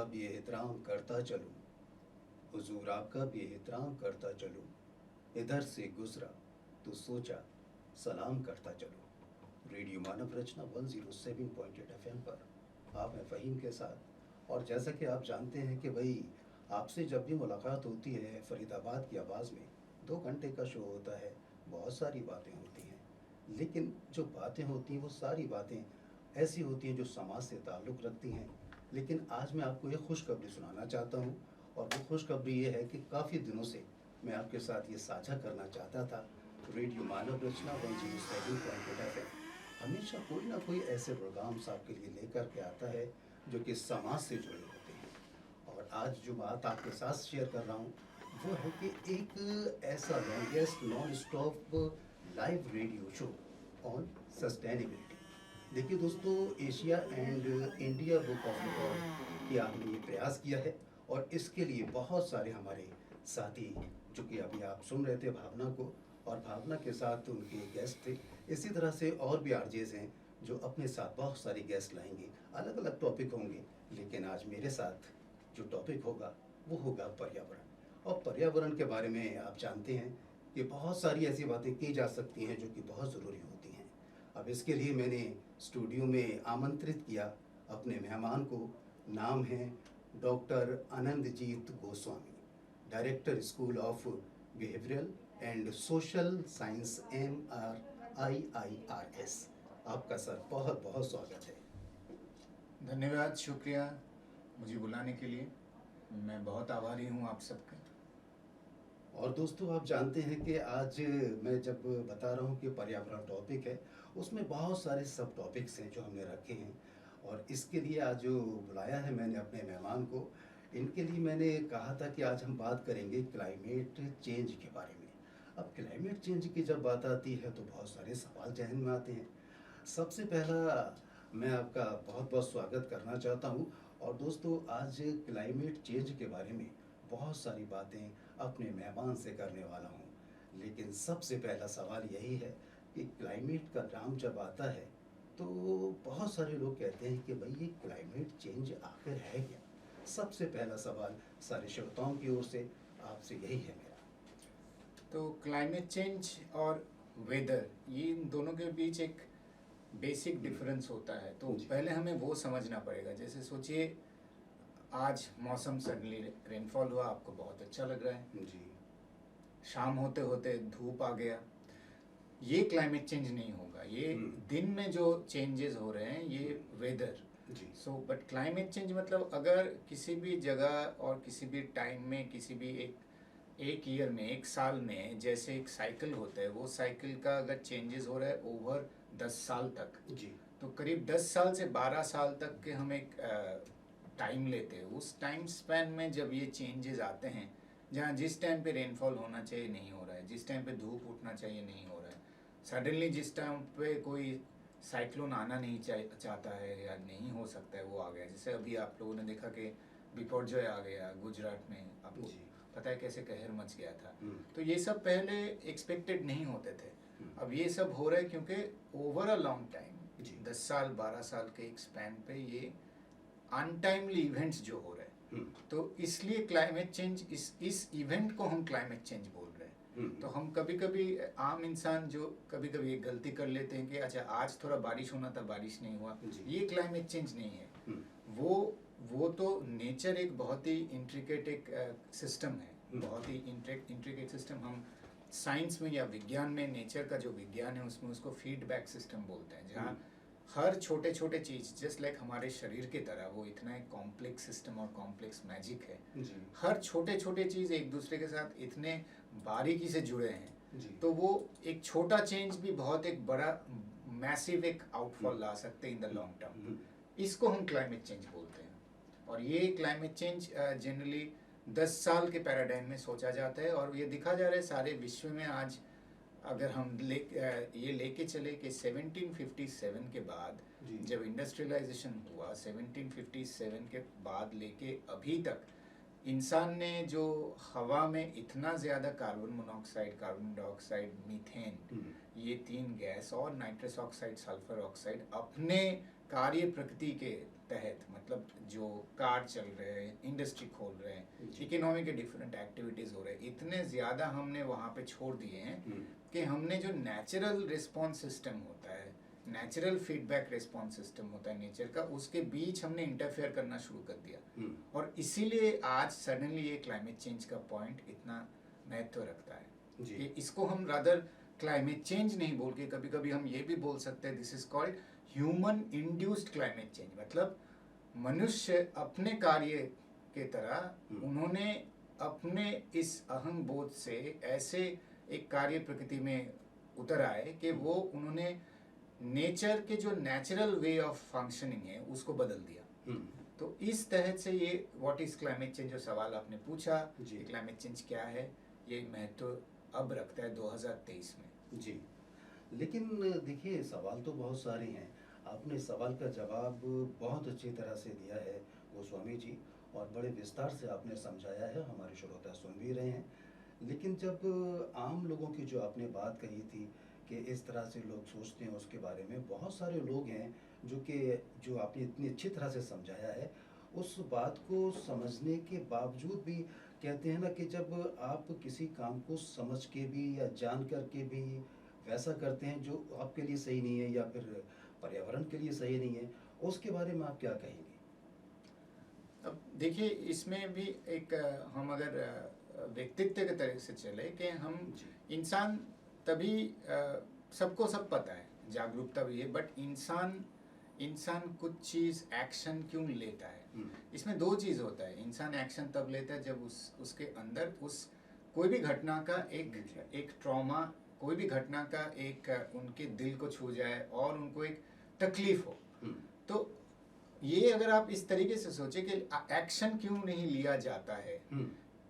भी एहतराम करता चलूं, हुजूर आपका भी एहतराम करता चलूं, इधर से गुजरा तो सोचा सलाम करता चलूं। रेडियो मानव रचना 107.8 एफएम पर आप हैं फ़हीम के साथ। और जैसा कि आप जानते हैं कि भाई आपसे जब भी मुलाकात होती है फरीदाबाद की आवाज़ में, 2 घंटे का शो होता है, बहुत सारी बातें होती हैं, लेकिन जो बातें होती हैं वो सारी बातें ऐसी होती हैं जो समाज से ताल्लुक़ रखती हैं। लेकिन आज मैं आपको एक खुशखबरी सुनाना चाहता हूँ, और वो खुशखबरी ये है कि काफ़ी दिनों से मैं आपके साथ ये साझा करना चाहता था। रेडियो मानव रचना 107.8 एफएम हमेशा कोई ना कोई ऐसे प्रोग्राम्स आपके लिए लेकर के आता है जो कि समाज से जुड़े होते हैं। और आज जो बात आपके साथ शेयर कर रहा हूँ वो है कि एक ऐसा longest non stop live radio show on sustainability. देखिए दोस्तों, Asia and India book of record किया हमने ये प्रयास किया है, और इसके लिए बहुत सारे हमारे साथी, जो कि अभी आप सुन रहे थे भावना को, और भावना के साथ उनके गेस्ट थे, इसी तरह से और भी आरजेज हैं जो अपने साथ बहुत सारे गेस्ट लाएंगे, अलग अलग टॉपिक होंगे। लेकिन आज मेरे साथ जो टॉपिक होगा वो होगा पर्यावरण। और पर्यावरण के बारे में आप जानते हैं कि बहुत सारी ऐसी बातें की जा सकती हैं जो कि बहुत ज़रूरी होती हैं। अब इसके लिए मैंने स्टूडियो में आमंत्रित किया अपने मेहमान को। नाम है doctor Anandjit Goswami, director school of behavioural and social science MRIIRS। आपका सर बहुत बहुत स्वागत है। धन्यवाद, शुक्रिया मुझे बुलाने के लिए। मैं बहुत आभारी हूँ आप सबका। और दोस्तों, आप जानते हैं कि आज मैं जब बता रहा हूँ कि पर्यावरण टॉपिक है, उसमें बहुत सारे सब टॉपिक्स हैं जो हमने रखे हैं। और इसके लिए आज जो बुलाया है मैंने अपने मेहमान को, इनके लिए मैंने कहा था कि आज हम बात करेंगे क्लाइमेट चेंज के बारे में। अब क्लाइमेट चेंज की जब बात आती है तो बहुत सारे सवाल जहन में आते हैं। सबसे पहला, मैं आपका बहुत बहुत स्वागत करना चाहता हूँ। और दोस्तों, आज क्लाइमेट चेंज के बारे में बहुत सारी बातें अपने मेहमान से करने वाला हूँ। लेकिन सबसे पहला सवाल यही है कि क्लाइमेट का नाम जब आता है तो बहुत सारे लोग कहते हैं कि भाई ये क्लाइमेट चेंज आखिर है क्या। सबसे पहला सवाल सारे श्रोताओं की ओर से आपसे यही है मेरा। तो क्लाइमेट चेंज और वेदर, ये इन दोनों के बीच एक बेसिक डिफरेंस होता है। तो जी। पहले हमें वो समझना पड़ेगा। जैसे सोचिए, आज मौसम सडनली रेनफॉल हुआ, आपको बहुत अच्छा लग रहा है। जी। शाम होते होते धूप आ गया, ये क्लाइमेट चेंज नहीं होगा। ये दिन में जो चेंजेस हो रहे हैं ये वेदर। जी। बट क्लाइमेट चेंज मतलब अगर किसी भी जगह और किसी भी टाइम में, किसी भी एक ईयर में, एक साल में, जैसे एक साइकिल होता है, वो साइकिल का अगर चेंजेस हो रहा है ओवर 10 साल तक, जी। तो करीब 10 साल से 12 साल तक के हम एक टाइम लेते हैं। उस टाइम स्पैन में जब ये चेंजेस आते हैं, जहाँ जिस टाइम पे रेनफॉल होना चाहिए नहीं हो रहा है, जिस टाइम पे धूप उठना चाहिए नहीं हो रहा है, सडनली जिस टाइम पे कोई साइक्लोन आना नहीं चाहता है या नहीं हो सकता है वो आ गया। जैसे अभी आप लोगों ने देखा कि बिपरजॉय आ गया गुजरात में, आपको पता है कैसे कहर मच गया था। तो ये सब पहले एक्सपेक्टेड नहीं होते थे। अब ये सब हो रहा है क्योंकि ओवर अ लॉन्ग टाइम, 10 साल 12 साल के एक स्पैन पे ये अनटाइमली इवेंट्स जो हो रहे हैं, तो इसलिए क्लाइमेट चेंज, इस इवेंट को हम क्लाइमेट चेंज बोल रहे हैं। तो हम कभी कभी आम इंसान जो कभी कभी एक गलती कर लेते हैं कि अच्छा आज थोड़ा बारिश होना था, बारिश नहीं हुआ, ये क्लाइमेट चेंज नहीं है। वो तो नेचर एक बहुत ही इंट्रिकेट एक सिस्टम है, बहुत ही इंट्रिकेट सिस्टम। हम साइंस में या विज्ञान में नेचर का जो विज्ञान है उसमें उसको फीडबैक सिस्टम बोलते हैं, जहाँ हर छोटे छोटे चीज़, जस्ट लाइक हमारे शरीर की तरह, वो इतना एक कॉम्प्लेक्स सिस्टम और कॉम्प्लेक्स मैजिक है। हर छोटे छोटे चीज़ एक दूसरे के साथ इतने बारीकी से जुड़े हैं, तो वो एक छोटा चेंज भी बहुत एक बड़ा मैसिव एक आउटफॉल ला सकते हैं इन द लॉन्ग टर्म। इसको हम क्लाइमेट चेंज बोलते हैं। और ये क्लाइमेट चेंज जनरली 10 साल के पैराडाइम में सोचा जाता है, और ये दिखा जा रहा है सारे विश्व में। आज अगर हम ये लेके चले कि 1757 के बाद जब इंडस्ट्रियलाइजेशन हुआ, 1757 के बाद लेके अभी तक इंसान ने जो हवा में इतना ज़्यादा carbon monoxide, carbon dioxide, methane, ये 3 गैस, और नाइट्रस ऑक्साइड, सल्फर ऑक्साइड अपने कार्य प्रकृति के तहत, मतलब जो कार चल रहे हैं, इंडस्ट्री खोल रहे हैं, जी। इकोनॉमी के डिफरेंट एक्टिविटीज हो रहे हैं, इतने ज़्यादा हमने वहाँ पे छोड़ दिए हैं हम्म, कि हमने जो नेचुरल रिस्पॉन्स सिस्टम होता है, नेचुरल फीडबैक रिस्पॉन्स सिस्टम होता है नेचर का, उसके बीच हमने इंटरफेयर करना शुरू कर दिया। हम्म, और इसीलिए आज सडनली ये क्लाइमेट चेंज का पॉइंट इतना महत्व रखता है जी। कि इसको हम रादर क्लाइमेट चेंज नहीं बोल के, कभी कभी हम ये भी बोल सकते हैं this is called human induced climate change. मतलब मनुष्य अपने कार्य के तरह उन्होंने अपने इस अहम बोध से ऐसे एक कार्य प्रकृति में उतर आए कि वो उन्होंने नेचर के जो नेचुरल वे ऑफ फंक्शनिंग है उसको बदल दिया। हम्म, तो इस तहत से ये व्हाट इज क्लाइमेट चेंज जो सवाल आपने पूछा, जी। क्लाइमेट चेंज क्या है, ये महत्व अब रखता है 2023 में। जी, लेकिन देखिए सवाल तो बहुत सारे हैं। आपने सवाल का जवाब बहुत अच्छी तरह से दिया है गोस्वामी जी, और बड़े विस्तार से आपने समझाया है, हमारे श्रोता सुन भी रहे हैं। लेकिन जब आम लोगों की जो आपने बात कही थी कि इस तरह से लोग सोचते हैं, उसके बारे में बहुत सारे लोग हैं जो आपने इतनी अच्छी तरह से समझाया है, उस बात को समझने के बावजूद भी कहते हैं ना कि जब आप किसी काम को समझ के भी या जान कर के भी वैसा करते हैं जो आपके लिए सही नहीं है या फिर पर्यावरण के लिए सही नहीं है, उसके बारे में आप क्या कहेंगे? अब देखिए इसमें भी एक हम अगर व्यक्तित्व के तरह से चले कि हम जी। इंसान तभी सबको सब पता है, जागरूकता भी है, बट इंसान कुछ चीज़ एक्शन क्यों लेता है, इसमें दो चीज़ होता है। इंसान एक्शन तब लेता है जब उसके अंदर उस कोई भी घटना का एक ट्रॉमा, कोई भी घटना का एक उनके दिल को छू जाए और उनको एक तकलीफ हो। तो ये अगर आप इस तरीके से सोचे कि एक्शन क्यों नहीं लिया जाता है,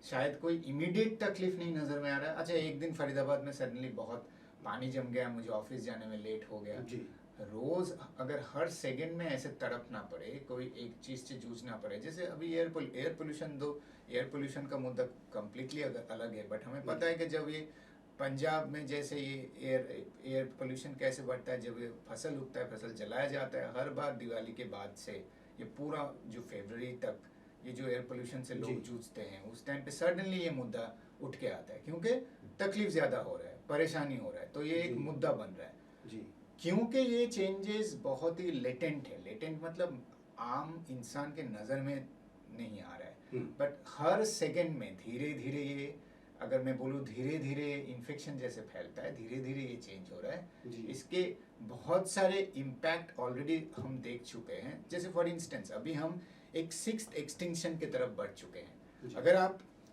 शायद कोई इमीडिएट तकलीफ नहीं नजर में आ रहा है। अच्छा, एक दिन फरीदाबाद में सडनली बहुत पानी जम गया, मुझे ऑफिस जाने में लेट हो गया। जी। रोज अगर हर सेकंड में ऐसे तड़पना पड़े, कोई एक चीज से जूझना पड़े, जैसे अभी एयर पोल्यूशन, दो एयर पोल्यूशन का मुद्दा कम्प्लीटली अलग है, बट हमें पता है कि जब ये पंजाब में जैसे ये एयर पोल्यूशन कैसे बढ़ता है, जब ये फसल उगता है, फसल जलाया जाता है, हर बार दिवाली के बाद से ये पूरा जो फरवरी तक ये जो एयर पोल्यूशन से लोग जूझते हैं, उस टाइम पे सडनली ये मुद्दा उठ के आता है क्योंकि तकलीफ ज़्यादा हो रहा है, परेशानी हो रहा है, तो ये एक मुद्दा बन रहा है। जी। क्योंकि ये चेंजेस बहुत ही लेटेंट है। लेटेंट मतलब आम इंसान के नज़र में नहीं आ रहा है, बट हर सेकंड में धीरे धीरे ये, अगर मैं बोलूँ धीरे धीरे इन्फेक्शन जैसे फैलता है, धीरे धीरे ये चेंज हो रहा है। इसके बहुत सारे इम्पैक्ट ऑलरेडी हम देख चुके हैं। जैसे फॉर इंस्टेंस अभी हम एक 6th एक्सटिंक्शन की तरफ बढ़ चुके हैं।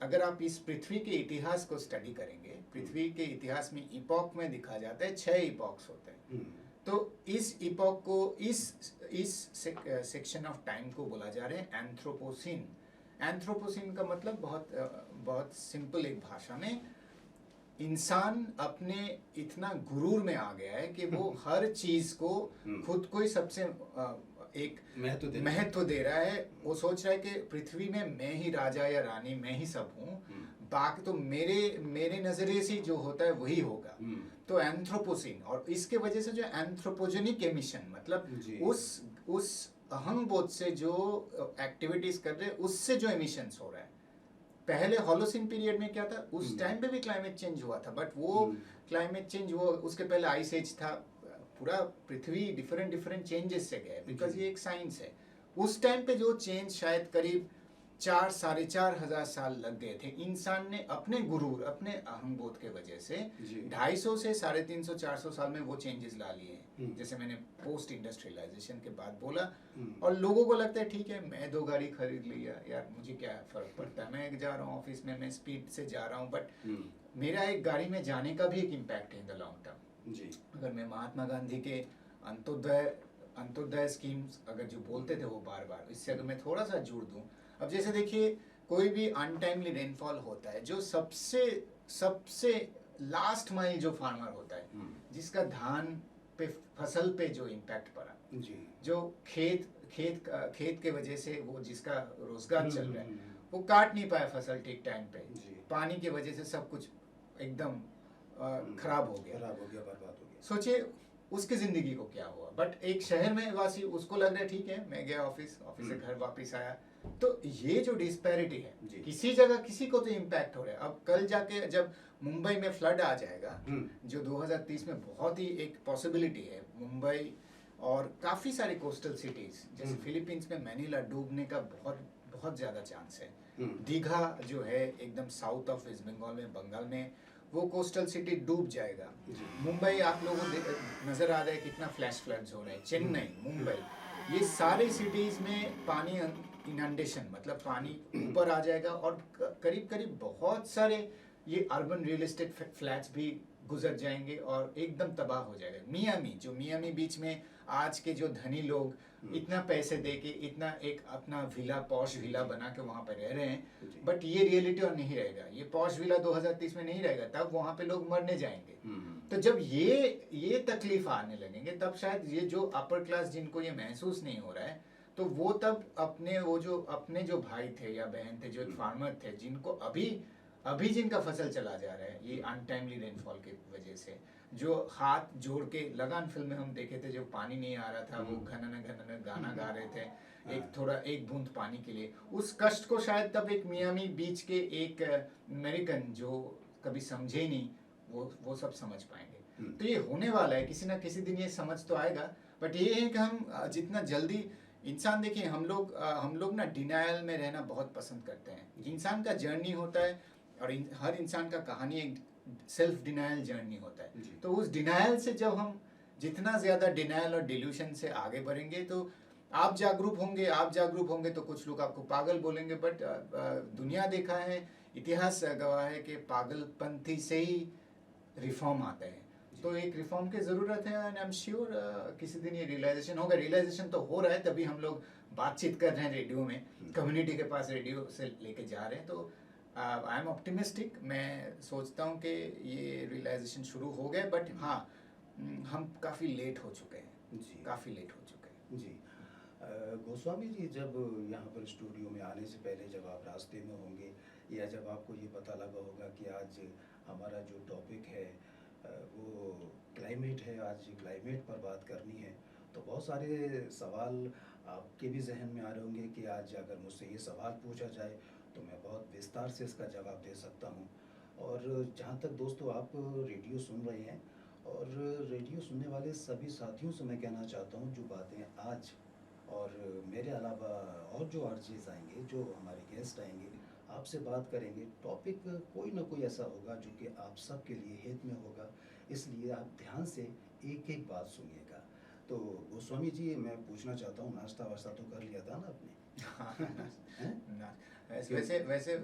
अगर आप इस पृथ्वी के इतिहास को स्टडी करेंगे, पृथ्वी के इतिहास में इपॉक में दिखा जाता है 6 इपॉक्स होते हैं। तो इस इपॉक को इस सेक्शन ऑफ टाइम को बोला जा रहा है एंथ्रोपोसिन। एंथ्रोपोसिन का मतलब बहुत सिंपल एक भाषा में, इंसान अपने इतना गुरूर में आ गया है कि वो हर चीज को खुद को ही सबसे एक महत्व दे रहा है। वो सोच रहा है कि पृथ्वी में मैं ही राजा या रानी, मैं ही सब हूँ, बाकी तो मेरे नजरिए से जो होता है वही होगा। तो एंथ्रोपोसिन, और इसके वजह से जो एंथ्रोपोजेनिक एमिशन, मतलब उस अहम बोध से जो एक्टिविटीज कर रहे हैं उससे जो एमिशंस हो रहा है। पहले होलोसिन पीरियड में क्या था, उस टाइम पे भी क्लाइमेट चेंज हुआ था, बट वो क्लाइमेट चेंज वो उसके पहले आइस एज था, पूरा पृथ्वी डिफरेंट चेंजेस से गया, बिकॉज ये एक साइंस है। उस टाइम पे जो चेंज शायद करीब 4-4.5 साल लग गए थे। इंसान ने अपने गुरूर, अपने अहम बोध के वजह से 250 से 350-400 साल में वो चेंजेस ला लिए हैं। जैसे मैंने पोस्ट इंडस्ट्रियलाइजेशन के बाद बोला, और लोगों को लगता है ठीक है, मैं 2 गाड़ी खरीद लिया यार, मुझे क्या फर्क पड़ता है, मैं जा रहा हूँ ऑफिस में, मैं स्पीड से जा रहा हूँ, बट मेरा एक गाड़ी में जाने का भी एक इम्पैक्ट है इन द लॉन्ग टर्म। अगर मैं महात्मा गांधी के अंत्योदय स्कीम्स अगर जो बोलते थे वो बार बार, इससे अगर मैं थोड़ा सा जुड़ दूं, अब जैसे देखिए कोई भी अनटाइमली रेनफॉल होता है, जो सबसे लास्ट माइल जो फार्मर होता है, जिसका धान पे फसल पे जो इम्पैक्ट पड़ा, जो खेत के वजह से वो जिसका रोजगार चल रहा है, वो काट नहीं पाया फसल ठीक टाइम पे, पानी की वजह से सब कुछ एकदम खराब हो गया, बर्बाद हो गया। सोचिए उसकी ज़िंदगी को क्या हुआ। बट एक शहर में वासी उसको लग रहा है ठीक है, मैं गया ऑफिस से घर वापस आया। तो ये जो डिस्पैरिटी है, जी। किसी जगह किसी को तो इम्पैक्ट हो रहा है। अब कल जाके जब मुंबई में फ्लड आ जाएगा, जो 2030 में बहुत ही एक पॉसिबिलिटी है, मुंबई और काफ़ी सारी कोस्टल सिटीज़ जैसे फिलीपींस में मैनीला डूबने का बहुत बहुत ज़्यादा चांस है। दीघा जो है एकदम साउथ ऑफ वेस्ट बंगाल में, बंगाल में, वो कोस्टल सिटी डूब जाएगा। मुंबई आप लोगों को नज़र आ रहा है कितना फ्लैश फ्लड्स हो रहे हैं। चेन्नई, मुंबई, ये सारे सिटीज़ में पानी इनंडेशन, मतलब पानी ऊपर आ जाएगा और करीब करीब बहुत सारे ये अर्बन रियल एस्टेट फ्लैट्स भी गुजर जाएंगे और एकदम तबाह हो जाएगा। मियामी बीच में आज के जो धनी लोग इतना पैसे दे के इतना एक अपना विला, पॉश विला बना के वहाँ पे रह रहे हैं, बट ये रियलिटी और नहीं रहेगा। ये पॉश विला 2030 में नहीं रहेगा, तब वहाँ पे लोग मरने जाएंगे। तो जब ये तकलीफ आने लगेंगे, तब शायद ये जो अपर क्लास जिनको ये महसूस नहीं हो रहा है, तो वो तब अपने जो भाई थे या बहन थे, जो एक फार्मर थे, जिनको अभी जिनका फसल चला जा रहा है ये अनटाइमली रेनफॉल की वजह से, जो हाथ जोड़ के, लगान फिल्म में हम देखे थे, जो पानी नहीं आ रहा था, वो घनन गाना गा रहे थे एक बूंद पानी के लिए। उस कष्ट को शायद तब एक मियामी बीच के एक अमेरिकन जो कभी समझे ही नहीं, वो सब समझ पाएंगे। तो ये होने वाला है, किसी ना किसी दिन ये समझ तो आएगा। बट ये है कि हम जितना जल्दी इंसान, देखिए हम लोग ना डिनायल में रहना बहुत पसंद करते हैं। इंसान का जर्नी होता है और हर इंसान का कहानी एक सेल्फ डिनायल जर्नी होता है। तो उस डिनायल से जब हम जितना ज़्यादा डिनायल और डिल्यूशन से आगे बढ़ेंगे, तो आप जागरूक होंगे तो कुछ लोग आपको पागल बोलेंगे। बट दुनिया देखा है, इतिहास गवाह है कि पागलपंथी से ही रिफॉर्म आता है। तो एक रिफॉर्म की ज़रूरत है एंड आई एम श्योर किसी दिन ये रियलाइजेशन होगा। रियलाइजेशन तो हो रहा है, तभी हम लोग बातचीत कर रहे हैं रेडियो में, कम्युनिटी के पास रेडियो से लेके जा रहे हैं। तो आई एम ऑप्टिमिस्टिक। मैं सोचता हूँ कि ये रियलाइजेशन शुरू हो गए, बट हाँ, हम काफ़ी लेट हो चुके हैं जी, काफ़ी लेट हो चुके हैं। जी। गोस्वामी जी, जब यहाँ पर स्टूडियो में आने से पहले जब आप रास्ते में होंगे या जब आपको ये पता लगा होगा कि आज हमारा जो टॉपिक है वो क्लाइमेट है, आज क्लाइमेट पर बात करनी है, तो बहुत सारे सवाल आपके भी जहन में आ रहे होंगे कि आज अगर मुझसे ये सवाल पूछा जाए तो मैं बहुत विस्तार से इसका जवाब दे सकता हूँ। और जहाँ तक दोस्तों आप रेडियो सुन रहे हैं और रेडियो सुनने वाले सभी साथियों से मैं कहना चाहता हूँ, जो बातें आज और मेरे अलावा और जो आरजेस आएंगे, जो हमारे गेस्ट आएंगे, आपसे बात करेंगे, टॉपिक कोई ना कोई ऐसा होगा जो कि आप सबके लिए हित में होगा। इसलिए आप ध्यान से एक एक बात सुनिएगा। तो गोस्वामी जी, मैं पूछना चाहता हूँ, नाश्ता वाश्ता तो कर लिया था ना आपने? हैं? वैसे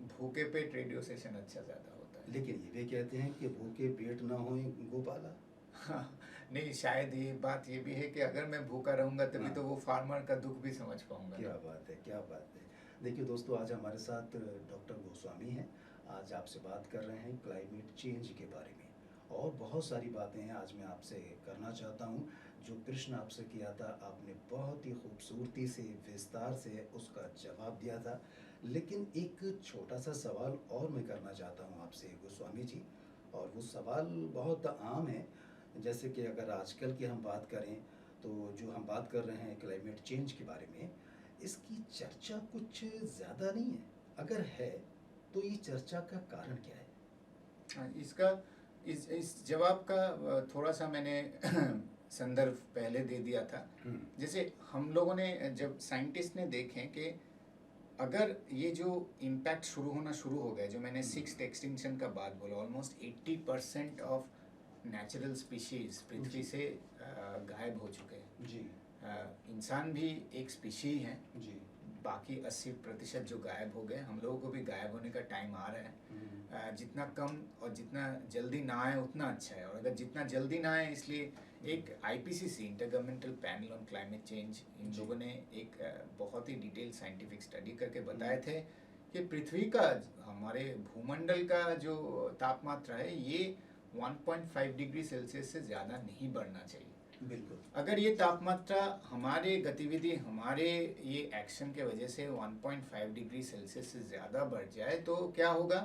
भूखे पेट रेडियो सेशन अच्छा ज़्यादा होता है। लेकिन ये भी कहते हैं कि भूखे पेट ना हो गोपाला। हाँ, नहीं, शायद ये बात ये भी है कि अगर मैं भूखा रहूंगा तभी तो वो फार्मर का दुख भी समझ पाऊंगा। क्या बात है, क्या बात है। देखिए दोस्तों, आज हमारे साथ डॉक्टर गोस्वामी हैं। आज आपसे बात कर रहे हैं क्लाइमेट चेंज के बारे में, और बहुत सारी बातें हैं आज मैं आपसे करना चाहता हूं। जो प्रश्न आपसे किया था, आपने बहुत ही खूबसूरती से, विस्तार से उसका जवाब दिया था। लेकिन एक छोटा सा सवाल और मैं करना चाहता हूं आपसे गोस्वामी जी, और वो सवाल बहुत आम है। जैसे कि अगर आजकल की हम बात करें, तो जो हम बात कर रहे हैं क्लाइमेट चेंज के बारे में, इसकी चर्चा कुछ ज़्यादा नहीं है। अगर है तो ये चर्चा का कारण क्या है? हाँ, इसका इस जवाब का थोड़ा सा मैंने संदर्भ पहले दे दिया था। जैसे हम लोगों ने, जब साइंटिस्ट ने देखें कि अगर ये जो इम्पैक्ट शुरू होना शुरू हो गया, जो मैंने सिक्स्थ एक्सटिंक्शन का बात बोला, ऑलमोस्ट 80% ऑफ नेचुरल स्पीशीज पृथ्वी से गायब हो चुके हैं। जी। इंसान भी एक स्पीशी है, जी। बाकी 80% जो गायब हो गए, हम लोगों को भी गायब होने का टाइम आ रहा है। जितना कम और जितना जल्दी ना आए उतना अच्छा है। और अगर जितना जल्दी ना आए, इसलिए एक IPCC, intergovernmental panel on climate change, इन लोगों ने एक बहुत ही डिटेल साइंटिफिक स्टडी करके बताए थे कि पृथ्वी का, हमारे भूमंडल का जो तापमात्रा है, ये 1.5 डिग्री सेल्सियस से ज़्यादा नहीं बढ़ना चाहिए। बिल्कुल। अगर ये तापमात्रा हमारे गतिविधि हमारे ये एक्शन के वजह से 1.5 डिग्री सेल्सियस से ज़्यादा बढ़ जाए तो क्या होगा?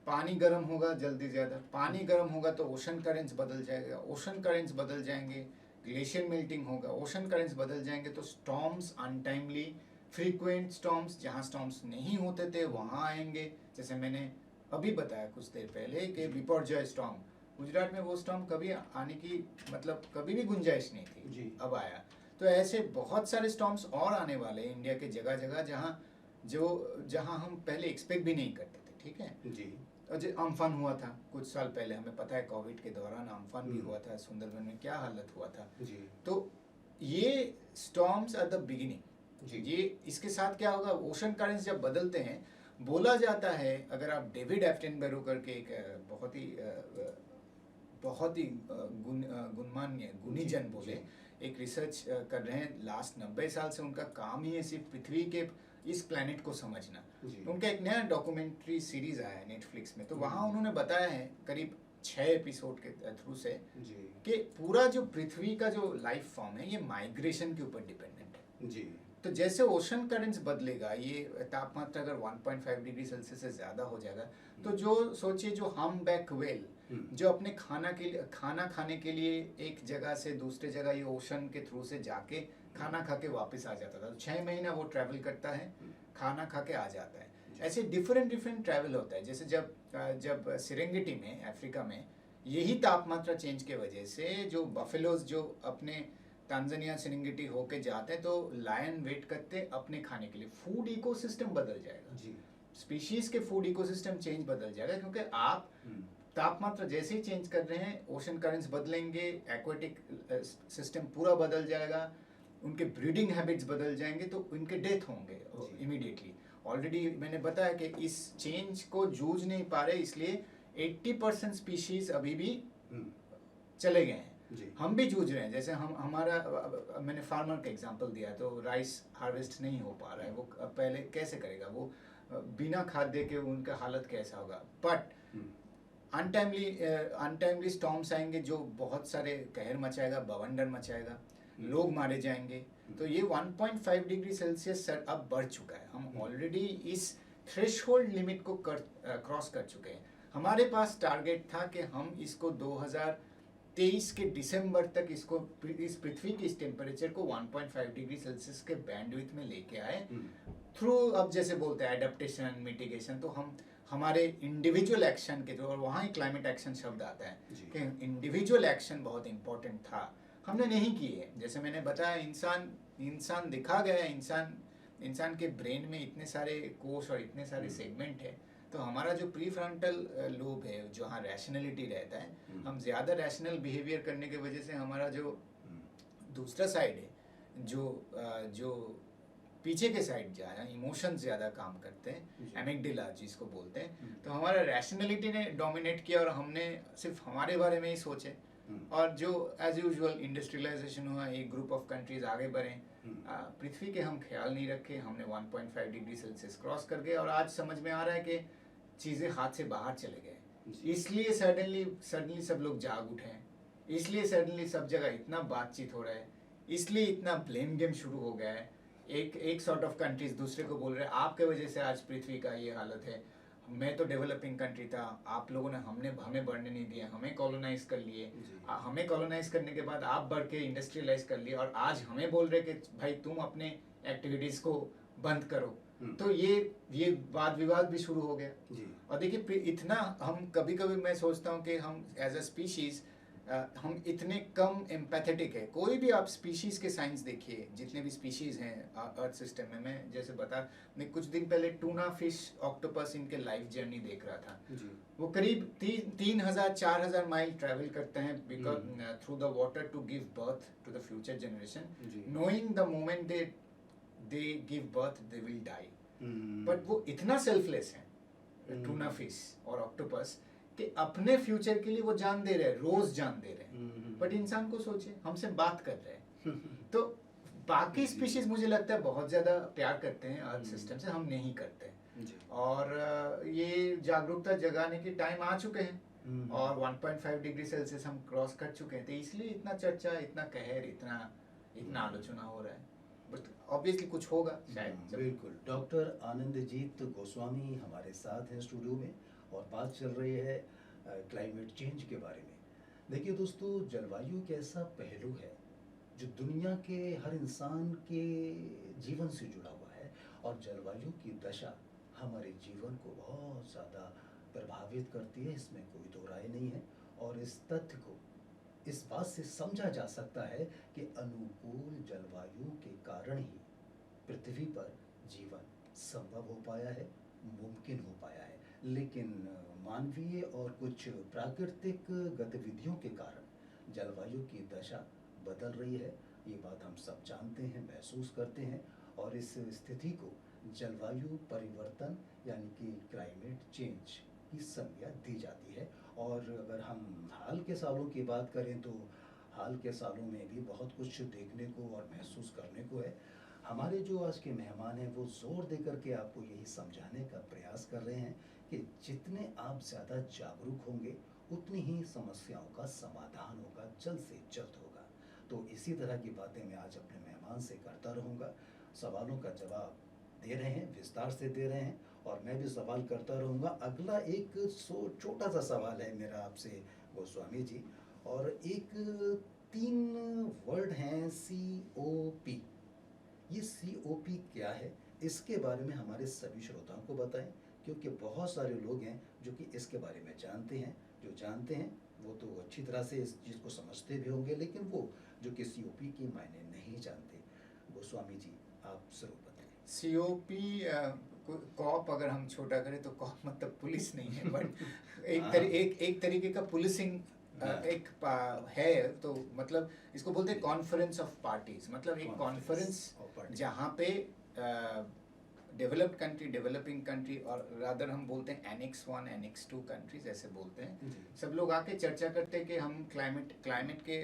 पानी गर्म होगा जल्दी ज़्यादा, पानी गर्म होगा तो ओशन करेंट्स बदल जाएगा, ओशन करेंट्स बदल जाएंगे, ग्लेशियर मेल्टिंग होगा, ओशन करेंट्स बदल जाएंगे तो स्टॉर्म्स अनटाइमली फ्रीक्वेंट स्टॉर्म्स, जहाँ स्टॉर्म्स नहीं होते थे वहाँ आएंगे। जैसे मैंने अभी बताया कुछ देर पहले कि बिपरजॉय स्टॉर्म, गुजरात में वो स्टॉर्म कभी आने की मतलब कभी भी गुंजाइश नहीं थी जी। अब आया। तो ऐसे बहुत सारे स्टॉर्म्स और आने वाले हैं इंडिया के जगह जगह जहाँ हम पहले एक्सपेक्ट भी नहीं करते थे, ठीक है जी। और जो अम्फान हुआ था कुछ साल पहले, हमें पता है कोविड के दौरान अम्फान भी हुआ था, सुंदरबन में क्या हालत हुआ था। जी। तो ये स्टॉर्म्स आर द बिगिनिंग। जी। ये इसके साथ क्या होगा, ओशन करेंट्स जब बदलते हैं, बोला जाता है, अगर आप डेविड एटनबरो करके एक बहुत ही गुणमान्य गुणीजन बोले एक रिसर्च कर रहे हैं, लास्ट 90 साल से उनका काम ही है सिर्फ पृथ्वी के इस प्लैनेट को समझना। जी। उनका एक नया डॉक्यूमेंट्री सीरीज आया है नेटफ्लिक्स में, तो वहाँ उन्होंने बताया है करीब 6 एपिसोड के थ्रू से जी। कि पूरा जो पृथ्वी का जो लाइफ फॉर्म है ये माइग्रेशन के ऊपर डिपेंडेंट है। जी। तो जैसे ओशन करंट्स बदलेगा, ये तापमात्रा अगर 1.5 डिग्री सेल्सियस से ज़्यादा हो जाएगा तो जो सोचिए जो हम बैक वेल जो अपने खाना खाने के लिए एक जगह से दूसरे जगह ये ओशन के थ्रू से जाके खाना खा के वापस आ जाता था, तो 6 महीना वो ट्रैवल करता है, खाना खा के आ जाता है। ऐसे डिफरेंट ट्रैवल होता है। जैसे जब सेरेंगेटी में अफ्रीका में यही तापमात्रा चेंज के वजह से जो बफेलोज जो अपने तांजानिया सेरेंगेटी होके जाते हैं तो लायन वेट करते अपने खाने के लिए, फूड इकोसिस्टम बदल जाएगा जी। स्पीशीज के फूड इकोसिस्टम चेंज बदल जाएगा, क्योंकि आप तापमात्रा जैसे ही चेंज कर रहे हैं ओशन करेंट्स बदलेंगे, एक्वेटिक सिस्टम पूरा बदल जाएगा, उनके ब्रीडिंग हैबिट्स बदल जाएंगे, तो उनके डेथ होंगे इमीडिएटली। ऑलरेडी मैंने बताया कि इस चेंज को जूझ नहीं पा रहे, इसलिए 80% स्पीशीज अभी भी चले गए हैं। जी। हम भी जूझ रहे हैं। जैसे मैंने फार्मर का एग्जांपल दिया, तो राइस हार्वेस्ट नहीं हो पा रहा है, वो पहले कैसे करेगा, वो बिना खाद दे के उनका हालत कैसा होगा। बट अनटाइमली स्टॉर्म्स आएंगे जो बहुत सारे कहर मचाएगा, बवंडर मचाएगा, लोग मारे जाएंगे। तो ये 1.5 डिग्री सेल्सियस अब बढ़ चुका है, हम ऑलरेडी इस थ्रेशहोल्ड लिमिट को क्रॉस कर चुके हैं। हमारे पास टारगेट था कि हम इसको 2023 के दिसंबर तक इसको इस पृथ्वी के इस टेम्परेचर को 1.5 डिग्री सेल्सियस के बैंडविड्थ में लेके आए थ्रू, अब जैसे बोलते हैं एडेप्टेशन मिटिगेशन, तो हम हमारे इंडिविजुअल एक्शन के थ्रू, और वहाँ ही क्लाइमेट एक्शन शब्द आता है कि इंडिविजुअल एक्शन बहुत इंपॉर्टेंट था, हमने नहीं किए। जैसे मैंने बताया, इंसान दिखा गया है, इंसान के ब्रेन में इतने सारे कोश और इतने सारे सेगमेंट है, तो हमारा जो प्री फ्रंटल लोब है जहाँ रैशनैलिटी रहता है, हम ज़्यादा रैशनल बिहेवियर करने की वजह से हमारा जो दूसरा साइड है जो पीछे के साइड जहाँ इमोशंस ज़्यादा काम करते हैं, एमिगडाला जिसको बोलते हैं, तो हमारा रैशनैलिटी ने डोमिनेट किया और हमने सिर्फ हमारे बारे में ही सोचे। और जो एज यूजुअल इंडस्ट्रियलाइजेशन हुआ, एक ग्रुप ऑफ कंट्रीज आगे बढ़े, पृथ्वी के हम ख्याल नहीं रखे, हमने 1.5 डिग्री सेल्सियस क्रॉस कर गए, और आज समझ में आ रहा है कि चीज़ें हाथ से बाहर चले गए। इसलिए सडनली सब लोग जाग उठे हैं, इसलिए सडनली सब जगह इतना बातचीत हो रहा है, इसलिए इतना ब्लेम गेम शुरू हो गया है। एक सॉर्ट ऑफ कंट्रीज दूसरे को बोल रहे हैं आपके वजह से आज पृथ्वी का ये हालत है, मैं तो डेवलपिंग कंट्री था, आप लोगों ने हमें बढ़ने नहीं दिया, हमें कॉलोनाइज कर लिए, हमें कॉलोनाइज करने के बाद आप बढ़ के इंडस्ट्रियलाइज कर लिए, और आज हमें बोल रहे कि भाई तुम अपने एक्टिविटीज को बंद करो। तो ये वाद विवाद भी शुरू हो गया। और देखिए इतना हम कभी मैं सोचता हूँ कि हम एज अ स्पीशीज हम इतने कम एम्पैथेटिक है। कोई भी आप स्पीशीज के साइंस देखिए, जितने भी स्पीशीज हैं अर्थ सिस्टम में, मैं जैसे मैं कुछ दिन पहले टूना फिश, ऑक्टोपस, इनके लाइफ जर्नी देख रहा था। वो करीब 3,000-4,000 माइल ट्रैवल करते हैं because through the water to give birth to the future generation, knowing the moment they give birth they will die. But वो इतना सेल्फलेस है टूना फिश और ऑक्टोपस कि अपने फ्यूचर के लिए वो जान दे रहे हैं, रोज जान दे रहे हैं। बट इंसान को सोचे, हमसे बात कर रहे हैं। तो बाकी स्पीशीज मुझे लगता है बहुत ज्यादा प्यार करते हैं अर्थ सिस्टम से, हम नहीं करते। और ये जागरूकता जगाने के टाइम आ चुके हैं। और 1.5 डिग्री सेल्सियस हम क्रॉस कर चुके हैं, तो इसलिए इतना चर्चा, इतना कहर, इतना आलोचना हो रहा है। बट ऑब्वियसली कुछ होगा शायद जब- बिल्कुल। डॉक्टर आनंदजीत गोस्वामी हमारे साथ हैं स्टूडियो में और बात चल रही है क्लाइमेट चेंज के बारे में। देखिए दोस्तों, जलवायु एक ऐसा पहलू है जो दुनिया के हर इंसान के जीवन से जुड़ा हुआ है और जलवायु की दशा हमारे जीवन को बहुत ज़्यादा प्रभावित करती है, इसमें कोई दो राय नहीं है। और इस तथ्य को इस बात से समझा जा सकता है कि अनुकूल जलवायु के कारण ही पृथ्वी पर जीवन संभव हो पाया है, मुमकिन हो पाया है। लेकिन मानवीय और कुछ प्राकृतिक गतिविधियों के कारण जलवायु की दशा बदल रही है, ये बात हम सब जानते हैं, महसूस करते हैं। और इस स्थिति को जलवायु परिवर्तन यानी कि क्लाइमेट चेंज की संज्ञा दी जाती है। और अगर हम हाल के सालों की बात करें तो हाल के सालों में भी बहुत कुछ देखने को और महसूस करने को है। हमारे जो आज के मेहमान हैं वो जोर दे करके आपको यही समझाने का प्रयास कर रहे हैं कि जितने आप ज़्यादा जागरूक होंगे उतनी ही समस्याओं का समाधान होगा, जल्द से जल्द होगा। तो इसी तरह की बातें मैं आज अपने मेहमान से करता रहूँगा, सवालों का जवाब दे रहे हैं, विस्तार से दे रहे हैं और मैं भी सवाल करता रहूँगा। अगला एक छोटा सा सवाल है मेरा आपसे गोस्वामी जी, और एक 3 वर्ड हैं COP। ये COP क्या है, इसके बारे में हमारे सभी श्रोताओं को बताएं, क्योंकि बहुत सारे लोग हैं जो कि इसके बारे में जानते हैं। जो जानते हैं वो तो अच्छी तरह से इस चीज़ को समझते भी होंगे, लेकिन वो जो कि COP के मायने नहीं जानते। गोस्वामी जी, आप जरूर बताएं। COP कॉप अगर हम छोटा करें तो कॉप मतलब पुलिस नहीं है, बट हाँ। एक तरीके का पुलिसिंग है। तो मतलब इसको बोलते हैं कॉन्फ्रेंस ऑफ पार्टीज, मतलब एक कॉन्फ्रेंस जहाँ पे डेवलप्ड कंट्री, डेवलपिंग कंट्री और रादर हम बोलते हैं एनेक्स 1 एनेक्स 2 कंट्रीज ऐसे बोलते हैं, सब लोग आके चर्चा करते हैं कि हम क्लाइमेट के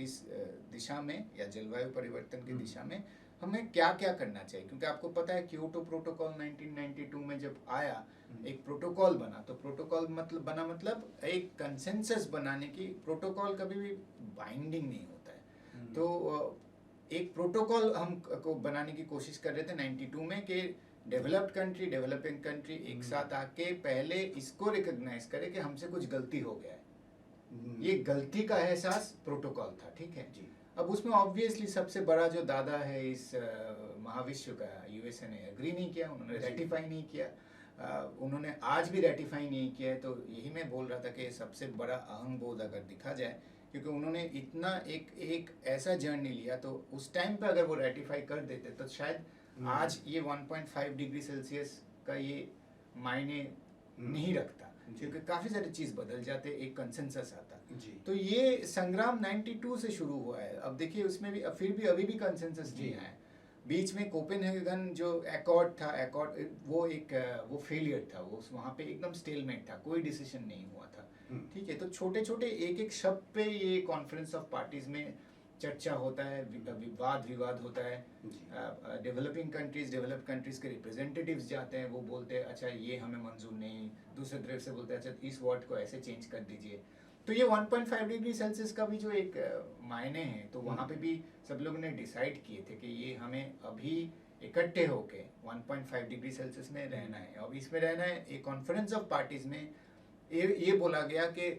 इस दिशा में या जलवायु परिवर्तन की दिशा में हमें क्या क्या करना चाहिए। क्योंकि आपको पता है क्योटो प्रोटोकॉल 1992 में जब आया, एक प्रोटोकॉल बना, तो प्रोटोकॉल मतलब एक कंसेंसस बनाने की। प्रोटोकॉल कभी भी बाइंडिंग नहीं होता है। तो एक प्रोटोकॉल हम को बनाने की कोशिश कर रहे थे 92 में कि डेवलप्ड कंट्री, डेवलपिंग कंट्री एक साथ आके पहले इसको रिकॉग्नाइज करे कि हमसे कुछ गलती हो गया है। ये गलती का एहसास प्रोटोकॉल था, ठीक है जी। अब उसमें ऑब्वियसली सबसे बड़ा जो दादा है इस महाविश्व का, यूएसए ने एग्री नहीं किया, उन्होंने रेटिफाई नहीं किया, उन्होंने आज भी रेटिफाई नहीं किया है। तो यही मैं बोल रहा था कि सबसे बड़ा अहंबोध अगर दिखा जाए, क्योंकि उन्होंने इतना एक ऐसा जर्नी लिया, तो उस टाइम पे अगर वो रेटिफाई कर देते तो शायद आज ये 1.5 डिग्री सेल्सियस का ये मायने नहीं रखता, क्योंकि काफ़ी सारी चीज़ बदल जाते, एक कंसेंसस आता। तो ये संग्राम 92 से शुरू हुआ है। अब देखिए उसमें भी फिर भी अभी भी कंसेंसस नहीं आया। बीच में कोपेनहेगन जो एकॉर्ड था, वो फेलियर था, वो वहाँ पे एकदम स्टेलमेट था, कोई डिसीजन नहीं हुआ था, ठीक है। तो छोटे छोटे एक शब्द पे ये कॉन्फ्रेंस ऑफ पार्टीज में चर्चा होता है, विवाद होता है। डेवलपिंग कंट्रीज, डेवलप्ड कंट्रीज के रिप्रेजेंटेटिव्स जाते हैं, वो बोलते हैं अच्छा ये हमें मंजूर नहीं, दूसरे तरफ से बोलते हैं अच्छा इस वर्ड को ऐसे चेंज कर दीजिए। तो ये 1.5 डिग्री सेल्सियस का भी जो एक मायने हैं, तो वहाँ पे भी सब लोगों ने डिसाइड किए थे कि ये हमें अभी इकट्ठे होके 1.5 डिग्री सेल्सियस में रहना है। अब इसमें रहना है, एक कॉन्फ्रेंस ऑफ पार्टीज में ये बोला गया कि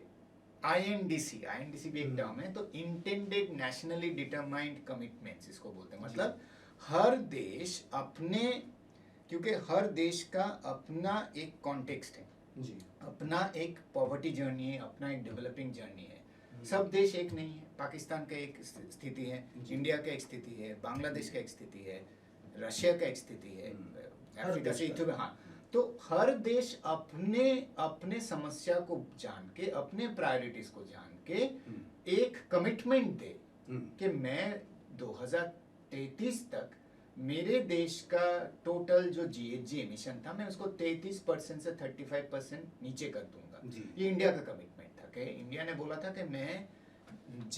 INDC भी एक टर्म है, तो इंटेंडेड नेशनली डिटरमाइंड कमिटमेंट्स इसको बोलते हैं। मतलब हर देश अपने, क्योंकि हर देश का अपना एक कॉन्टेक्स्ट है जी, अपना एक पॉवर्टी जर्नी है, अपना एक डेवलपिंग जर्नी है। सब देश एक नहीं है। पाकिस्तान का एक स्थिति है, इंडिया का एक स्थिति है, बांग्लादेश का एक स्थिति है, रशिया का एक स्थिति है, अफ्रीका से इथोपिया। हाँ, तो हर देश अपने समस्या को जान के, अपने प्रायोरिटीज को जान के एक कमिटमेंट दे कि मैं 2033 तक मेरे देश का टोटल जो GHG एमिशन था, मैं उसको 33% से 35% नीचे कर दूंगा। ये इंडिया का कमिटमेंट था कि इंडिया ने बोला था कि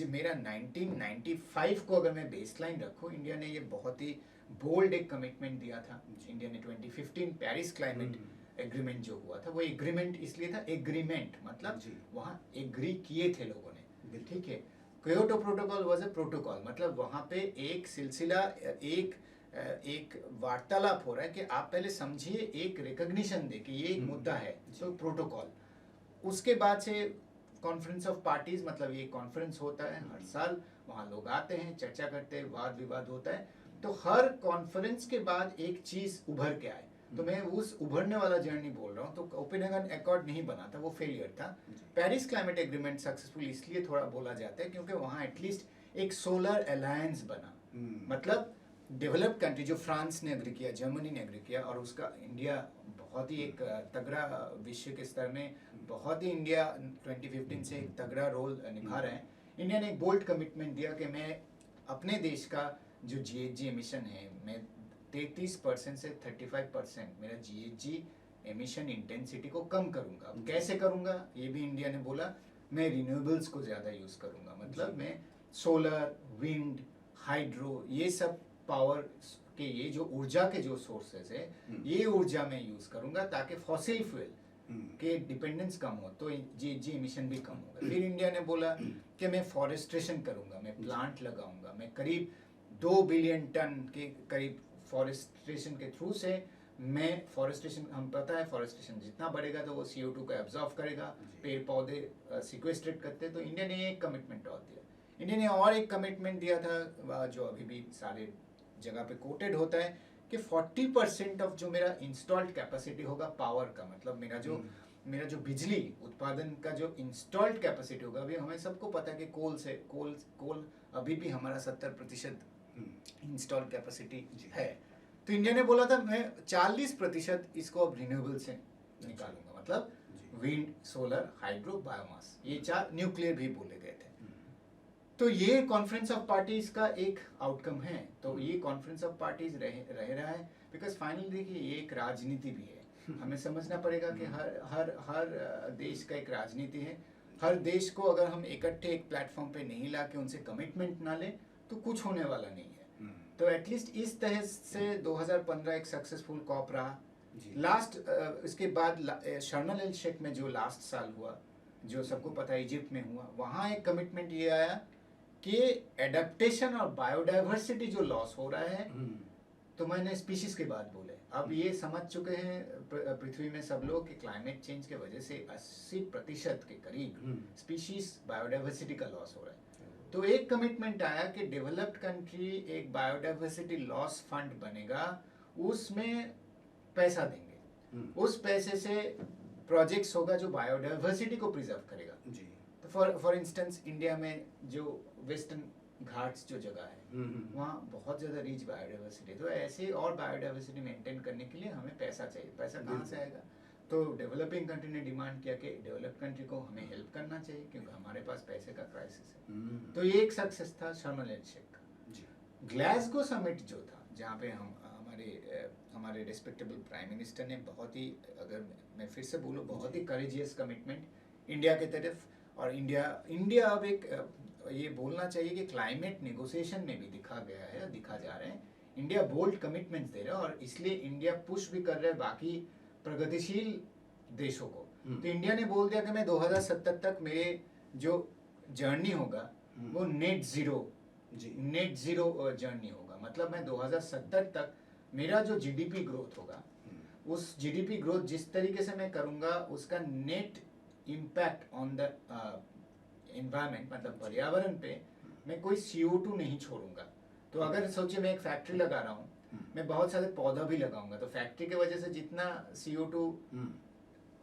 मेरा 1995 को अगर मैं बेसलाइन रखूं, इंडिया ने ये बहुत ही बोल्ड एक कमिटमेंट दिया था। इंडिया ने 2015 पेरिस क्लाइमेट एग्रीमेंट जो हुआ था वो एग्रीमेंट इसलिए था, एग्रीमेंट मतलब जी। वहाँ एग्री किए थे लोगों ने, बिल्कुल। ठीक है। Kyoto protocol was a protocol, मतलब वहाँ पे एक सिलसिला, एक वार्तालाप हो रहा है कि आप पहले समझिए, एक रिकॉग्निशन दे कि ये एक मुद्दा है, तो प्रोटोकॉल। उसके बाद से कॉन्फ्रेंस ऑफ पार्टीज, मतलब ये कॉन्फ्रेंस होता है हर साल, वहाँ लोग आते हैं, चर्चा करते हैं, वाद विवाद होता है। तो हर कॉन्फ्रेंस के बाद एक चीज उभर के आए, तो मैं उस उभरने वाला जर्नी बोल रहा हूँ। तो कोपेनहेगन अकॉर्ड नहीं बना था, वो फेलियर था। पेरिस क्लाइमेट एग्रीमेंट सक्सेसफुल इसलिए थोड़ा बोला जाता है क्योंकि वहाँ एटलीस्ट एक सोलर अलायंस बना, मतलब डेवलप्ड कंट्री, जो फ्रांस ने एग्री किया, जर्मनी ने एग्री किया, और उसका इंडिया बहुत ही एक तगड़ा विश्व के स्तर में, बहुत ही इंडिया 2015 से एक तगड़ा रोल निभा रहा है। इंडिया ने एक बोल्ड कमिटमेंट दिया कि मैं अपने देश का जो GHG एमिशन है, मैं 33% से 35% मेरा GHG एमिशन इंटेंसिटी को कम करूंगा। कैसे करूंगा, ये भी इंडिया ने बोला, मैं रिन्यूएबल्स को ज़्यादा यूज़ करूंगा, मतलब मैं सोलर, विंड, हाइड्रो, ये सब पावर के, ये जो ऊर्जा के जो सोर्सेज है, ये ऊर्जा मैं यूज़ करूंगा ताकि फॉसिल फ्यूल के डिपेंडेंस कम हो, तो GHG एमिशन भी कम होगा। फिर इंडिया ने बोला कि मैं फॉरेस्ट्रेशन करूंगा, मैं प्लांट लगाऊंगा, मैं करीब 2 बिलियन टन के करीब फॉरेस्ट्रेशन के थ्रू से, मैं फॉरेस्ट्रेशन, हम पता है फॉरेस्ट्रेशन जितना बढ़ेगा तो वो CO2 को एब्जॉर्व करेगा, पेड़ पौधे सिक्वेस्ट्रेट करते हैं। तो इंडिया ने एक कमिटमेंट और दिया। इंडिया ने और एक कमिटमेंट दिया था जो अभी भी सारे जगह पे कोटेड होता है कि 40% ऑफ जो मेरा इंस्टॉल्ड कैपेसिटी होगा पावर का, मतलब मेरा जो बिजली उत्पादन का जो इंस्टॉल्ड कैपेसिटी होगा, अभी हमें सबको पता है कि कोल अभी भी हमारा 70% इंस्टॉल कैपेसिटी है। तो इंडिया ने बोला था मैं 40% इसको अब रिन्यूएबल से निकालूंगा, मतलब विंड, सोलर, हाइड्रो, बायोमास, ये 4, न्यूक्लियर भी बोले गए थे। तो ये कॉन्फ्रेंस ऑफ पार्टीज का एक आउटकम है। तो ये कॉन्फ्रेंस ऑफ पार्टीज रह रहा है बिकॉज फाइनली देखिए ये एक राजनीति भी है। हमें समझना पड़ेगा कि हर देश का एक राजनीति है। हर देश को अगर हम इकट्ठे एक प्लेटफॉर्म पे नहीं ला के उनसे कमिटमेंट ना ले तो कुछ होने वाला नहीं है। तो एटलीस्ट इस तरह से 2015 एक सक्सेसफुल कॉप रहा। लास्ट इसके बाद शर्म एल शेख में जो लास्ट साल हुआ, जो सबको पता है इजिप्ट में हुआ, वहाँ एक कमिटमेंट ये आया कि एडेप्टेशन और बायोडाइवर्सिटी जो लॉस हो रहा है, तो मैंने स्पीशीज के बाद बोले, अब ये समझ चुके हैं पृथ्वी में सब लोग कि क्लाइमेट चेंज के वजह से 80% के करीब स्पीशीज बायोडाइवर्सिटी का लॉस हो रहा है। तो एक कमिटमेंट आया कि डेवलप्ड कंट्री एक बायोडाइवर्सिटी लॉस फंड बनेगा, उसमें पैसा देंगे, उस पैसे से प्रोजेक्ट्स होगा जो बायोडाइवर्सिटी को प्रिजर्व करेगा। तो फॉर इंस्टेंस इंडिया में जो वेस्टर्न घाट्स जो जगह है वहाँ बहुत ज़्यादा रिच बायोडाइवर्सिटी, तो ऐसे और बायोडाइवर्सिटी मेंटेन करने के लिए हमें पैसा चाहिए। पैसा कहाँ से आएगा? तो डेवलपिंग कंट्री ने डिमांड किया कि डेवलप्ड कंट्री को हमें हेल्प करना चाहिए क्योंकि हमारे पास पैसे का क्राइसिस है। तो ये एक सक्सेस था शर्म एल शेख का। ग्लासगो समिट जो था, जहाँ पे हमारे रिस्पेक्टेबल प्राइम मिनिस्टर ने बहुत ही, अगर मैं फिर से बोलूँ, बहुत ही करेजियस कमिटमेंट इंडिया के तरफ। और इंडिया अब एक ये बोलना चाहिए कि क्लाइमेट नेगोशिएशन में भी दिखा गया है, दिखा जा रहा है, इंडिया बोल्ड कमिटमेंट्स दे रहा है और इसलिए इंडिया पुश भी कर रहा है बाकी प्रगतिशील देशों को। तो इंडिया ने बोल दिया कि मैं 2070 तक मेरे जो जर्नी होगा वो नेट जीरो जर्नी होगा, मतलब मैं 2070 तक मेरा जो GDP ग्रोथ होगा, उस GDP ग्रोथ जिस तरीके से मैं करूंगा उसका net impact on the environment, मतलब पर्यावरण पे मैं कोई CO2 नहीं छोड़ूंगा। तो अगर सोचिए मैं एक फैक्ट्री लगा रहा हूँ, मैं बहुत सारे पौधा भी लगाऊंगा, तो फैक्ट्री के वजह से जितना CO2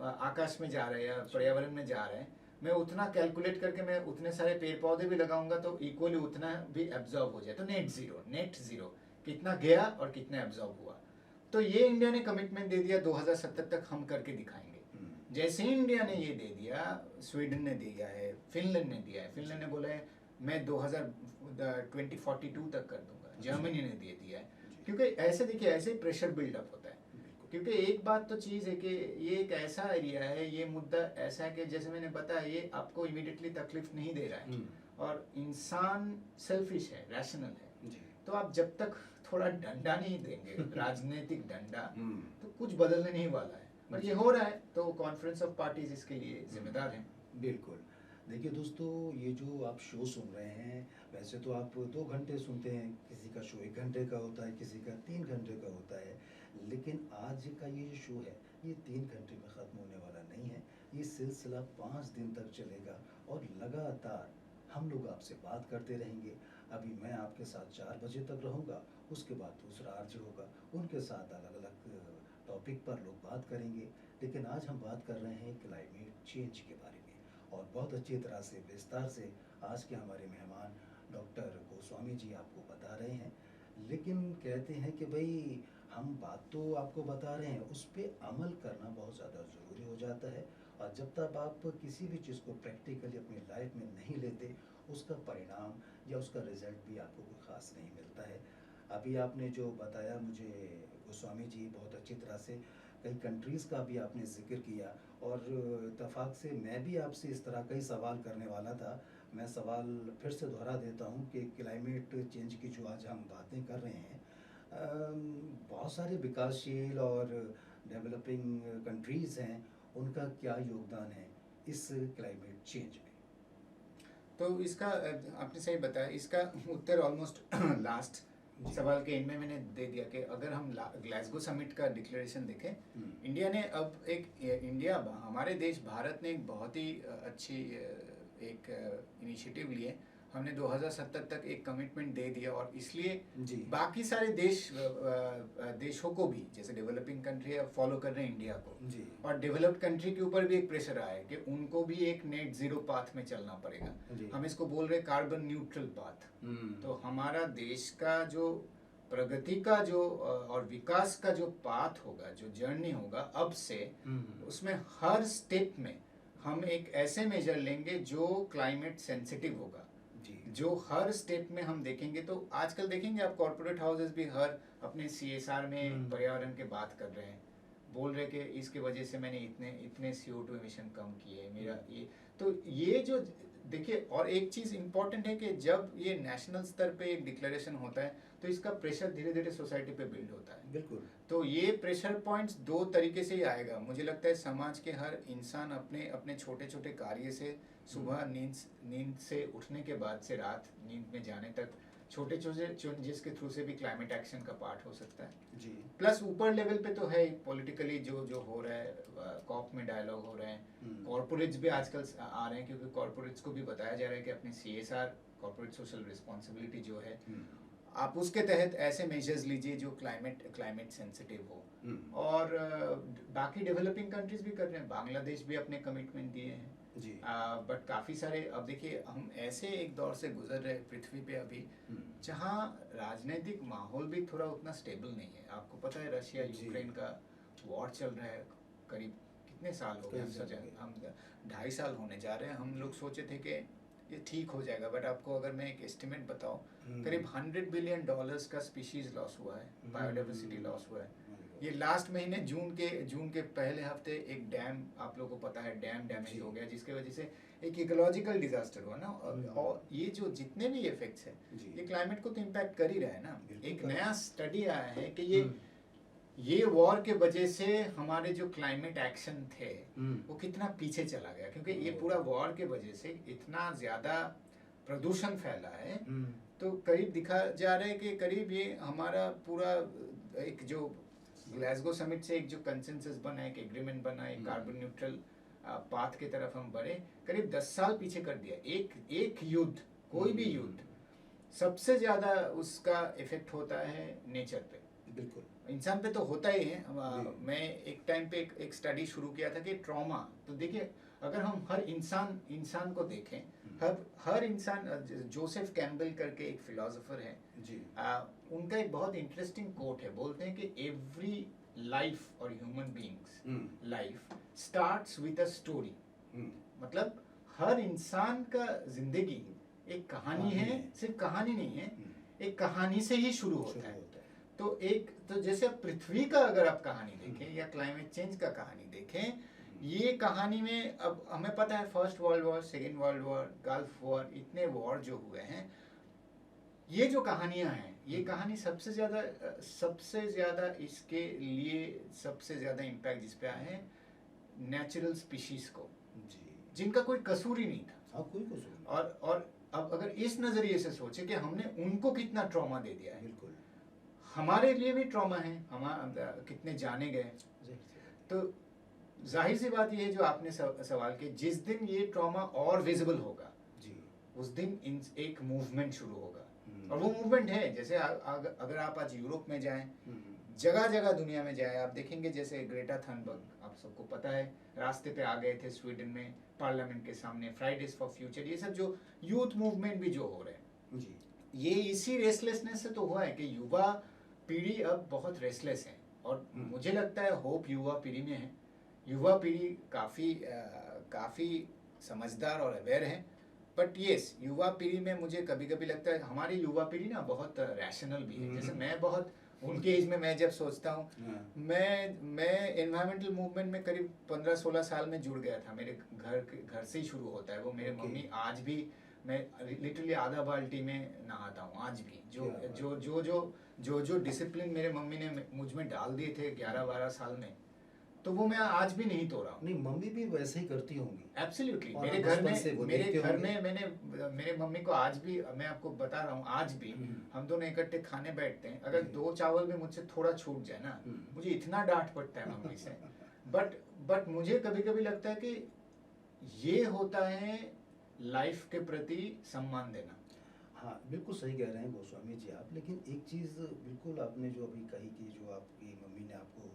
आकाश में जा रहा है या पर्यावरण में जा रहा है, मैं उतना कैलकुलेट करके मैं उतने सारे पेड़ पौधे भी लगाऊंगा तो इक्वली उतना भी एब्जॉर्ब हो जाए। तो नेट जीरो कितना गया और कितना एब्जॉर्ब हुआ। तो ये इंडिया ने कमिटमेंट दे दिया 2070 तक हम करके दिखाएंगे। जैसे ही इंडिया ने ये दे दिया, स्वीडन ने दिया है, फिनलैंड ने दिया है, फिनलैंड ने बोला है मैं 2042 तक कर दूंगा, जर्मनी ने दे दिया है। क्योंकि ऐसे देखिए ऐसे प्रेशर बिल्डअप होता है, क्योंकि एक बात तो चीज़ है कि ये एक ऐसा एरिया है, ये मुद्दा ऐसा है कि जैसे मैंने बताया ये आपको इमीडिएटली तकलीफ नहीं दे रहा है और इंसान सेल्फिश है, रैशनल है। तो आप जब तक थोड़ा डंडा नहीं देंगे राजनीतिक डंडा, तो कुछ बदलने नहीं वाला है। पर जी। ये हो रहा है, तो कॉन्फ्रेंस ऑफ पार्टीज इसके लिए जिम्मेदार हैं। बिल्कुल। देखिए दोस्तों, ये जो आप शो सुन रहे हैं, वैसे तो आप 2 घंटे सुनते हैं, किसी का शो 1 घंटे का होता है, किसी का 3 घंटे का होता है। लेकिन आज का ये जो शो है, ये 3 घंटे में ख़त्म होने वाला नहीं है। ये सिलसिला 5 दिन तक चलेगा और लगातार हम लोग आपसे बात करते रहेंगे। अभी मैं आपके साथ 4 बजे तक रहूँगा, उसके बाद दूसरा आरजे होगा, उनके साथ अलग-अलग टॉपिक पर लोग बात करेंगे। लेकिन आज हम बात कर रहे हैं क्लाइमेट चेंज के बारे में, और बहुत अच्छी तरह से विस्तार से आज के हमारे मेहमान डॉक्टर गोस्वामी जी आपको बता रहे हैं। लेकिन कहते हैं कि भाई, हम बात तो आपको बता रहे हैं, उस पे अमल करना बहुत ज़्यादा ज़रूरी हो जाता है। और जब तक आप किसी भी चीज़ को प्रैक्टिकली अपनी लाइफ में नहीं लेते, उसका परिणाम या उसका रिजल्ट भी आपको कोई ख़ास नहीं मिलता है। अभी आपने जो बताया मुझे गोस्वामी जी, बहुत अच्छी तरह से कई कंट्रीज़ का भी आपने ज़िक्र किया, और इत्तेफाक से मैं भी आपसे इस तरह का ही सवाल करने वाला था। मैं सवाल फिर से दोहरा देता हूँ कि क्लाइमेट चेंज की जो आज हम बातें कर रहे हैं, बहुत सारे विकासशील और डेवलपिंग कंट्रीज़ हैं, उनका क्या योगदान है इस क्लाइमेट चेंज में? तो इसका आपने सही बताया, इसका उत्तर ऑलमोस्ट लास्ट जी। सवाल के एंड में मैंने दे दिया कि अगर हम ग्लासगो समिट का डिक्लेरेशन देखें, इंडिया ने अब इंडिया, हमारे देश भारत ने एक बहुत ही अच्छी एक इनिशिएटिव लिए। हमने 2070 तक एक कमिटमेंट दे दिया, और इसलिए जी। बाकी सारे देशों को भी, जैसे डेवलपिंग कंट्री है, फॉलो कर रहे हैं इंडिया को। जी। और डेवलप्ड कंट्री के ऊपर भी एक प्रेशर आया है कि उनको भी एक नेट जीरो पाथ में चलना पड़ेगा। जी। हम इसको बोल रहे हैं कार्बन न्यूट्रल पाथ। तो हमारा देश का जो प्रगति का जो और विकास का जो पाथ होगा, जो जर्नी होगा अब से, उसमें हर स्टेप में हम एक ऐसे मेजर लेंगे जो क्लाइमेट सेंसिटिव होगा। जी। जो हर स्टेप में हम देखेंगे, तो आजकल देखेंगे आप कॉर्पोरेट हाउसेस भी हर अपने सीएसआर में पर्यावरण के बात कर रहे हैं, बोल रहे कि इसके वजह से मैंने इतने CO2 एमिशन कम किए, मेरा ये। तो ये जो देखिए, और एक चीज इंपॉर्टेंट है कि जब ये नेशनल स्तर पे एक डिक्लेरेशन होता है, तो इसका प्रेशर धीरे धीरे सोसाइटी पे बिल्ड होता है। बिल्कुल। तो ये प्रेशर पॉइंट्स दो तरीके से ही आएगा। मुझे लगता है समाज के हर इंसान अपने अपने छोटे छोटे कार्य से, सुबह नींद से उठने के बाद से रात नींद में जाने तक, छोटे छोटे चेंजेस के थ्रू से भी क्लाइमेट एक्शन का पार्ट हो सकता है। जी। प्लस ऊपर लेवल पे तो है पॉलिटिकली जो जो हो रहा है, कॉप में डायलॉग हो रहे हैं, कॉर्पोरेट्स भी आजकल आ रहे हैं, क्योंकि कॉर्पोरेट्स को भी बताया जा रहा है कि अपनी CSR, कॉर्पोरेट सोशल रिस्पॉन्सिबिलिटी जो है, आप उसके तहत ऐसे मेजर्स लीजिए जो क्लाइमेट सेंसिटिव हो। और बाकी डेवलपिंग कंट्रीज भी कर रहे हैं, बांग्लादेश भी अपने कमिटमेंट दिए हैं जी। बट काफ़ी सारे, अब देखिए हम ऐसे एक दौर से गुजर रहे पृथ्वी पे अभी, जहाँ राजनीतिक माहौल भी थोड़ा उतना स्टेबल नहीं है। आपको पता है रशिया यूक्रेन का वॉर चल रहा है, करीब कितने साल हो गए, हम 2.5 साल होने जा रहे हैं। हम लोग सोचे थे कि ये ठीक हो जाएगा, बट आपको अगर मैं एक एस्टिमेट बताऊं, करीब $100 बिलियन का स्पीशीज लॉस हुआ है, बायोडाइवर्सिटी लॉस हुआ है। ये लास्ट महीने जून के पहले हफ्ते एक डैम, आप लोगों को पता है, डैम डैमेज हो गया, जिसके वजह से एक इकोलॉजिकल डिजास्टर हुआ ना। और ये जो जितने भी इफेक्ट्स है, ये क्लाइमेट को तो इम्पैक्ट कर ही रहा है ना। एक नया स्टडी आया है कि ये वॉर के वजह से हमारे जो क्लाइमेट एक्शन थे वो कितना पीछे चला गया, क्योंकि ये पूरा वॉर के वजह से इतना ज्यादा प्रदूषण फैला है। तो करीब दिखा जा रहा है कि करीब ये हमारा पूरा एक जो ग्लासगो समिट से एक जो कंसेंसस बना है, एक एग्रीमेंट बना है, कार्बन न्यूट्रल पाथ की तरफ हम बढ़े, करीब 10 साल पीछे कर दिया। एक युद्ध, कोई भी युद्ध, सबसे ज्यादा उसका इफेक्ट होता है नेचर पे, बिल्कुल इंसान पे तो होता ही है। मैं एक टाइम पे एक स्टडी शुरू किया था कि ट्रॉमा, तो देखिए अगर हम हर इंसान को देखें, हर इंसान, जोसेफ कैम्बल करके एक फिलोसोफर है जी। उनका एक बहुत इंटरेस्टिंग कोट है, बोलते हैं कि एवरी लाइफ और human beings life starts with a story. मतलब हर इंसान का जिंदगी एक कहानी है, सिर्फ कहानी नहीं है, एक कहानी से ही शुरू होता है। तो जैसे पृथ्वी का अगर आप कहानी देखें या क्लाइमेट चेंज का कहानी देखें, ये कहानी में अब हमें पता है first world war, second world war, gulf war, इतने वॉर जो हुए हैं, ये जो कहानियां हैं ये कहानी सबसे ज़्यादा इसके लिए सबसे ज़्यादा इम्पैक्ट जिस पे आए हैं नेचुरल स्पीशीज को, जी। जिनका कोई कसूर ही नहीं था। हाँ, कोई कसूर नहीं। और अब अगर इस नज़रिए से सोचे कि हमने उनको कितना ट्रॉमा दे दिया है, बिल्कुल। हमारे लिए भी ट्रॉमा है, हम कितने जाने गए। ज़ाहिर सी बात है। तो जाहिर सी बात ये है जो आपने सवाल किया, जिस दिन ये ट्रॉमा और विजिबल होगा जी। उस दिन एक मूवमेंट शुरू होगा। हम्म। और वो मूवमेंट है, जैसे अगर आप आज यूरोप में जाएं, हम्म। जगह जगह दुनिया में जाएं, आप देखेंगे जैसे ग्रेटा थनबर्ग, आप सबको पता है, रास्ते पे आ गए थे स्वीडन में पार्लियामेंट के सामने, फ्राइडेज फॉर फ्यूचर, ये सब जो यूथ मूवमेंट भी जो हो रहे हैं, जी। ये इसी रेस्टलेसनेस से तो हुआ है कि युवा पीढ़ी अब बहुत रेस्टलेस है। और मुझे लगता है होप युवा पीढ़ी में है। युवा पीढ़ी काफ़ी समझदार और अवेयर है। बट येस, युवा पीढ़ी में मुझे कभी कभी लगता है हमारी युवा पीढ़ी ना बहुत रैशनल भी है। जैसे मैं बहुत उनके एज में, मैं जब सोचता हूँ, मैं एनवायरमेंटल मूवमेंट में करीब 15-16 साल में जुड़ गया था। मेरे घर से ही शुरू होता है वो। मेरे मम्मी आज भी, मैं लिटरली आधा बाल्टी में नहाता हूँ आज भी। जो डिसिप्लिन मेरे मम्मी ने मुझ में डाल दिए थे 11-12 साल में, तो वो मैं आज भी नहीं तोड़ा हूँ। नहीं, मम्मी भी वैसे ही करती होंगी। एब्सोल्युटली। और मेरे बचपन घर से वो में देखते होंगे। मेरे मम्मी को आज भी, मैं आपको बता रहा हूँ, आज भी हम दोनों इकट्ठे खाने बैठते हैं, अगर 2 चावल में मुझसे थोड़ा छूट जाए ना, मुझे इतना डांट पड़ता है मम्मी से। बट मुझे कभी कभी लगता है कि ये होता है लाइफ के प्रति सम्मान देना। हाँ, बिल्कुल सही कह रहे हैं गोस्वामी जी आप। लेकिन एक चीज़ बिल्कुल आपने जो अभी कही कि जो आपकी मम्मी ने आपको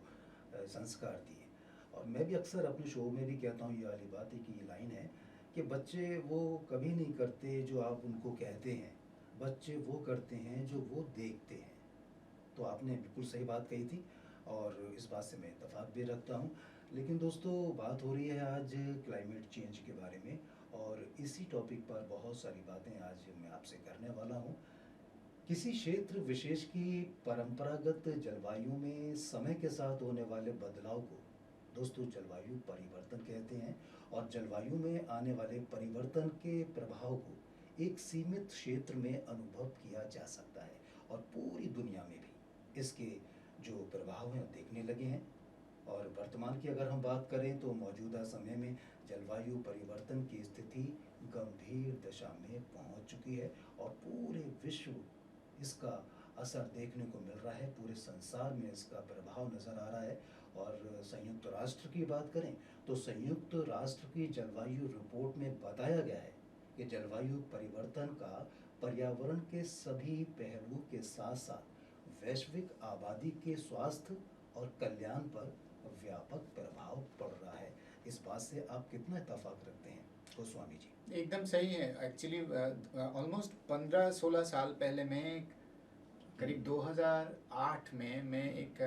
संस्कार दिए, और मैं भी अक्सर अपने शो में भी कहता हूँ ये वाली बात है कि ये लाइन है कि बच्चे वो कभी नहीं करते जो आप उनको कहते हैं, बच्चे वो करते हैं जो वो देखते हैं। तो आपने बिल्कुल सही बात कही थी और इस बात से मैं इत्तेफाक भी रखता हूँ। लेकिन दोस्तों, बात हो रही है आज क्लाइमेट चेंज के बारे में, और इसी टॉपिक पर बहुत सारी बातें आज मैं आपसे करने वाला हूँ। किसी क्षेत्र विशेष की परंपरागत जलवायु में समय के साथ होने वाले बदलाव को दोस्तों जलवायु परिवर्तन कहते हैं, और जलवायु में आने वाले परिवर्तन के प्रभाव को एक सीमित क्षेत्र में अनुभव किया जा सकता है, और पूरी दुनिया में भी इसके जो प्रभाव हैं देखने लगे हैं। और वर्तमान की अगर हम बात करें तो मौजूदा समय में जलवायु परिवर्तन की स्थिति गंभीर दशा में पहुंच चुकी है, और पूरे विश्व इसका असर देखने को मिल रहा है। पूरे संसार में इसका प्रभाव नज़र आ रहा है। और संयुक्त राष्ट्र की बात करें तो संयुक्त राष्ट्र की जलवायु रिपोर्ट में बताया गया है कि जलवायु परिवर्तन का पर्यावरण के सभी पहलुओं के साथ साथ वैश्विक आबादी के स्वास्थ्य और कल्याण पर व्यापक प्रभाव पड़ रहा है। इस बात से आप कितना इत्तेफाक रखते हैं गोस्वामी जी? एकदम सही है। एक्चुअली ऑलमोस्ट 15-16 साल पहले मैं करीब 2008 में मैं एक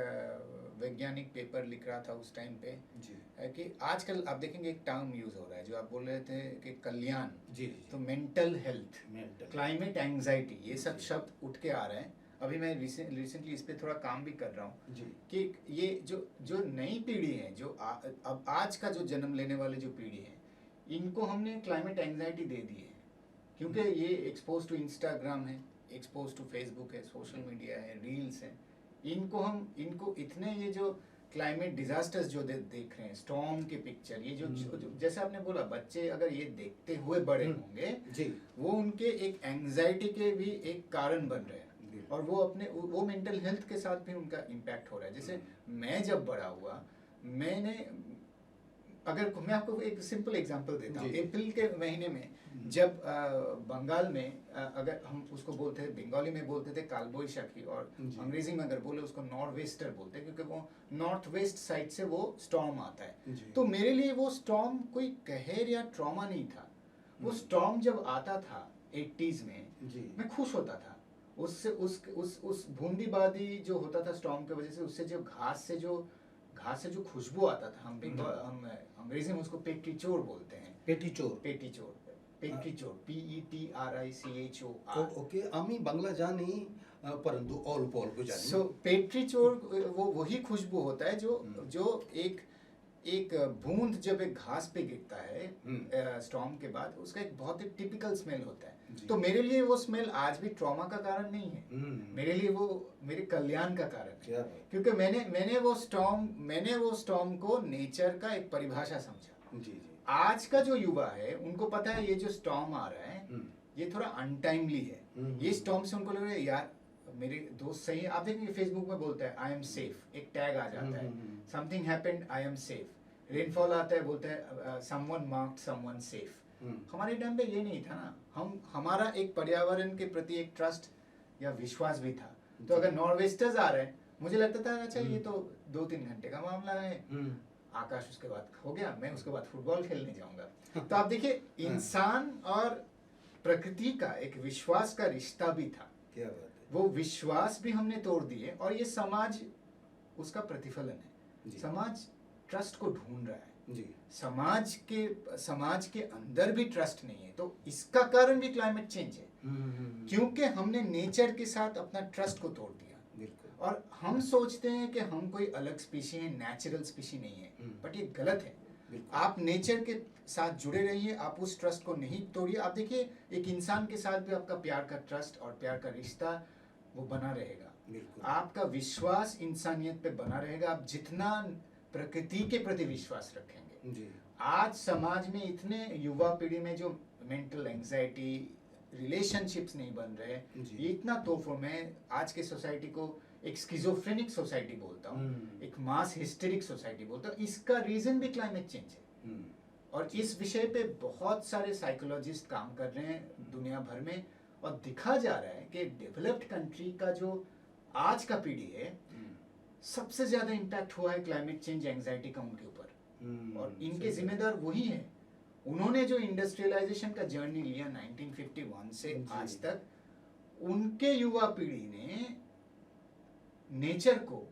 वैज्ञानिक पेपर लिख रहा था उस टाइम पे जी। कि आजकल आप देखेंगे एक टर्म यूज़ हो रहा है जो आप बोल रहे थे कि कल्याण। जी। तो मेंटल हेल्थ, क्लाइमेट एंग्जाइटी, ये सब शब्द उठ के आ रहे हैं। अभी मैं रिसेंटली इस पे थोड़ा काम भी कर रहा हूँ कि ये जो नई पीढ़ी है, जो अब आज का जो जन्म लेने वाले जो पीढ़ी है, इनको हमने क्लाइमेट एंग्जाइटी दे दी है, क्योंकि ये एक्सपोज टू इंस्टाग्राम है, एक्सपोज टू फेसबुक है, सोशल मीडिया है, रील्स है। इनको इतने ये जो क्लाइमेट डिजास्टर्स जो देख रहे हैं, स्टॉर्म के पिक्चर, ये जो जैसे आपने बोला, बच्चे अगर ये देखते हुए बड़े होंगे जी, वो उनके एक एंग्जाइटी के भी एक कारण बन रहे हैं, और वो मेंटल हेल्थ के साथ भी उनका इम्पैक्ट हो रहा है। जैसे मैं जब बड़ा हुआ, मैं आपको एक सिंपल एग्जांपल देता हूँ। अप्रैल के महीने में जब बंगाल में अगर हम उसको बोलते थे, बंगाली में बोलते थे कालबोईशाखी, और अंग्रेजी में अगर बोले उसको नॉर्थ वेस्टर बोलते हैं, क्योंकि वो नॉर्थ वेस्ट साइड से वो स्टॉर्म आता है। तो मेरे लिए वो स्टॉर्म कोई कहर या ट्रॉमा नहीं था। वो स्टॉर्म जब आता था 80s में, मैं खुश होता था उससे। उस बूंदीबांदी जो होता था स्टॉर्म की वजह से, उससे जो घास से जो खुशबू आता था, हम अंग्रेजी में उसको पेट्रीचोर बोलते हैं। पेट्रीचोर PETRICHOR। ओके, आमी बांग्ला जानी परंतु ऑल पोल को जानी। सो पेट्रीचोर वही खुशबू होता है जो एक एक बूंद जब एक घास पे गिरता है हम्म। स्टॉर्म के बाद, उसका एक बहुत ही टिपिकल स्मेल होता है। जी। तो मेरे लिए वो स्मेल आज भी ट्रॉमा का कारण नहीं है, हम्म। मेरे लिए वो मेरे कल्याण का कारण है। क्या बात। क्योंकि मैंने वो स्टॉर्म को नेचर का एक परिभाषा समझा। जी जी। आज का जो युवा है उनको पता है ये जो स्टॉर्म आ रहा है हम्म। ये थोड़ा अनटाइमली है। ये स्टॉर्म से उनको लग रहा है यार मेरे दोस्त सही है। आप देखेंगे फेसबुक में बोलता है आई एम सेफ, एक टैग आ जाता है, something happened I am safe. Rainfall आता है बोलता है समवन मार्क्ड समवन सेफ। हमारे टाइम पे ये नहीं था ना, हमारा एक पर्यावरण के प्रति एक ट्रस्ट या विश्वास भी था। तो अगर नॉर्वेस्टर्स आ रहे हैं मुझे लगता था अच्छा ये तो 2-3 घंटे का मामला है, आकाश उसके बाद हो गया, मैं उसके बाद फुटबॉल खेलने जाऊंगा। तो आप देखिए इंसान और प्रकृति का एक विश्वास का रिश्ता भी था। क्या बात है। वो विश्वास भी हमने तोड़ दिए और ये समाज उसका प्रतिफलन है। जी। समाज ट्रस्ट को ढूंढ रहा है। जी। समाज के अंदर भी ट्रस्ट नहीं है, तो इसका कारण भी क्लाइमेट चेंज है। क्योंकि हमने नेचर के साथ अपना ट्रस्ट को तोड़ दिया। बिल्कुल। और हम सोचते हैं कि हम कोई अलग स्पीशी है, नेचुरल स्पीशी नहीं है, बट ये गलत है। आप नेचर के साथ जुड़े रहिए, आप उस ट्रस्ट को नहीं तोड़िए। आप देखिए एक इंसान के साथ भी आपका प्यार का ट्रस्ट और प्यार का रिश्ता वो बना रहेगा। आपका विश्वास इंसानियत पे बना रहेगा आप जितना प्रकृति के प्रति विश्वास रखेंगे। जी। आज समाज में इतने युवा पीढ़ी में जो मेंटल एंजाइटी, रिलेशनशिप्स नहीं बन रहे, ये इतना तोड़फोड़। मैं आज के सोसाइटी को एक स्किज़ोफ्रेनिक सोसाइटी बोलता हूँ, एक मास हिस्टेरिक सोसाइटी बोलता हूँ। इसका रीजन भी क्लाइमेट चेंज है। और इस विषय पे बहुत सारे साइकोलॉजिस्ट काम कर रहे हैं दुनिया भर में, और दिखा जा रहा है कि डेवलप्ड कंट्री का जो आज का पीढ़ी है सबसे ज्यादा इम्पैक्ट हुआ है क्लाइमेट चेंज एंजाइटी का उनके ऊपर। और इनके जिम्मेदार वही है। उन्होंने जो इंडस्ट्रियलाइजेशन का जर्नी लिया 1951 से आज तक, उनके युवा पीढ़ी ने नेचर को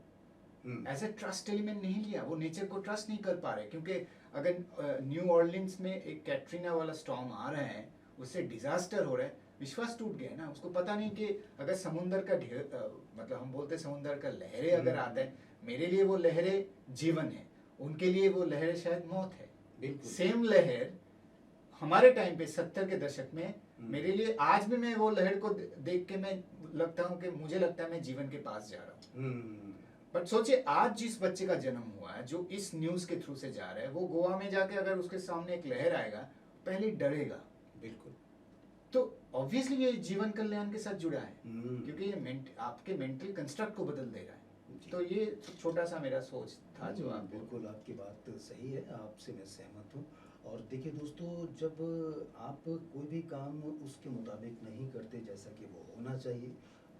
एज ए ट्रस्ट एलिमेंट नहीं लिया। वो नेचर को ट्रस्ट नहीं कर पा रहे, क्योंकि अगर न्यू ऑर्लिन्स में एक कैटरीना वाला स्टॉर्म आ रहा है, उससे डिजास्टर हो रहा है, विश्वास टूट गया ना। उसको पता नहीं कि अगर समुंदर का मतलब हम बोलते समुंदर का लहरें अगर आता है, मेरे लिए वो लहरें जीवन है, उनके लिए वो लहरें शायद मौत है। सेम लहर हमारे टाइम पे 70 के दशक में मेरे लिए आज भी, मैं वो लहर को देख के मैं लगता हूँ कि मुझे लगता है मैं जीवन के पास जा रहा हूँ। बट सोचिए आज जिस बच्चे का जन्म हुआ है जो इस न्यूज के थ्रू से जा रहा है, वो गोवा में जाके अगर उसके सामने एक लहर आएगा पहले डरेगा। बिल्कुल। तो ऑब्वियसली ये जीवन कल्याण के साथ जुड़ा है, क्योंकि ये आपके मेंटल कंस्ट्रक्ट को बदल दे रहा है। तो ये छोटा सा मेरा सोच था जो आप। बिल्कुल आपकी बात सही है, आपसे मैं सहमत हूँ। और देखिए दोस्तों, जब आप कोई भी काम उसके मुताबिक नहीं करते जैसा कि वो होना चाहिए,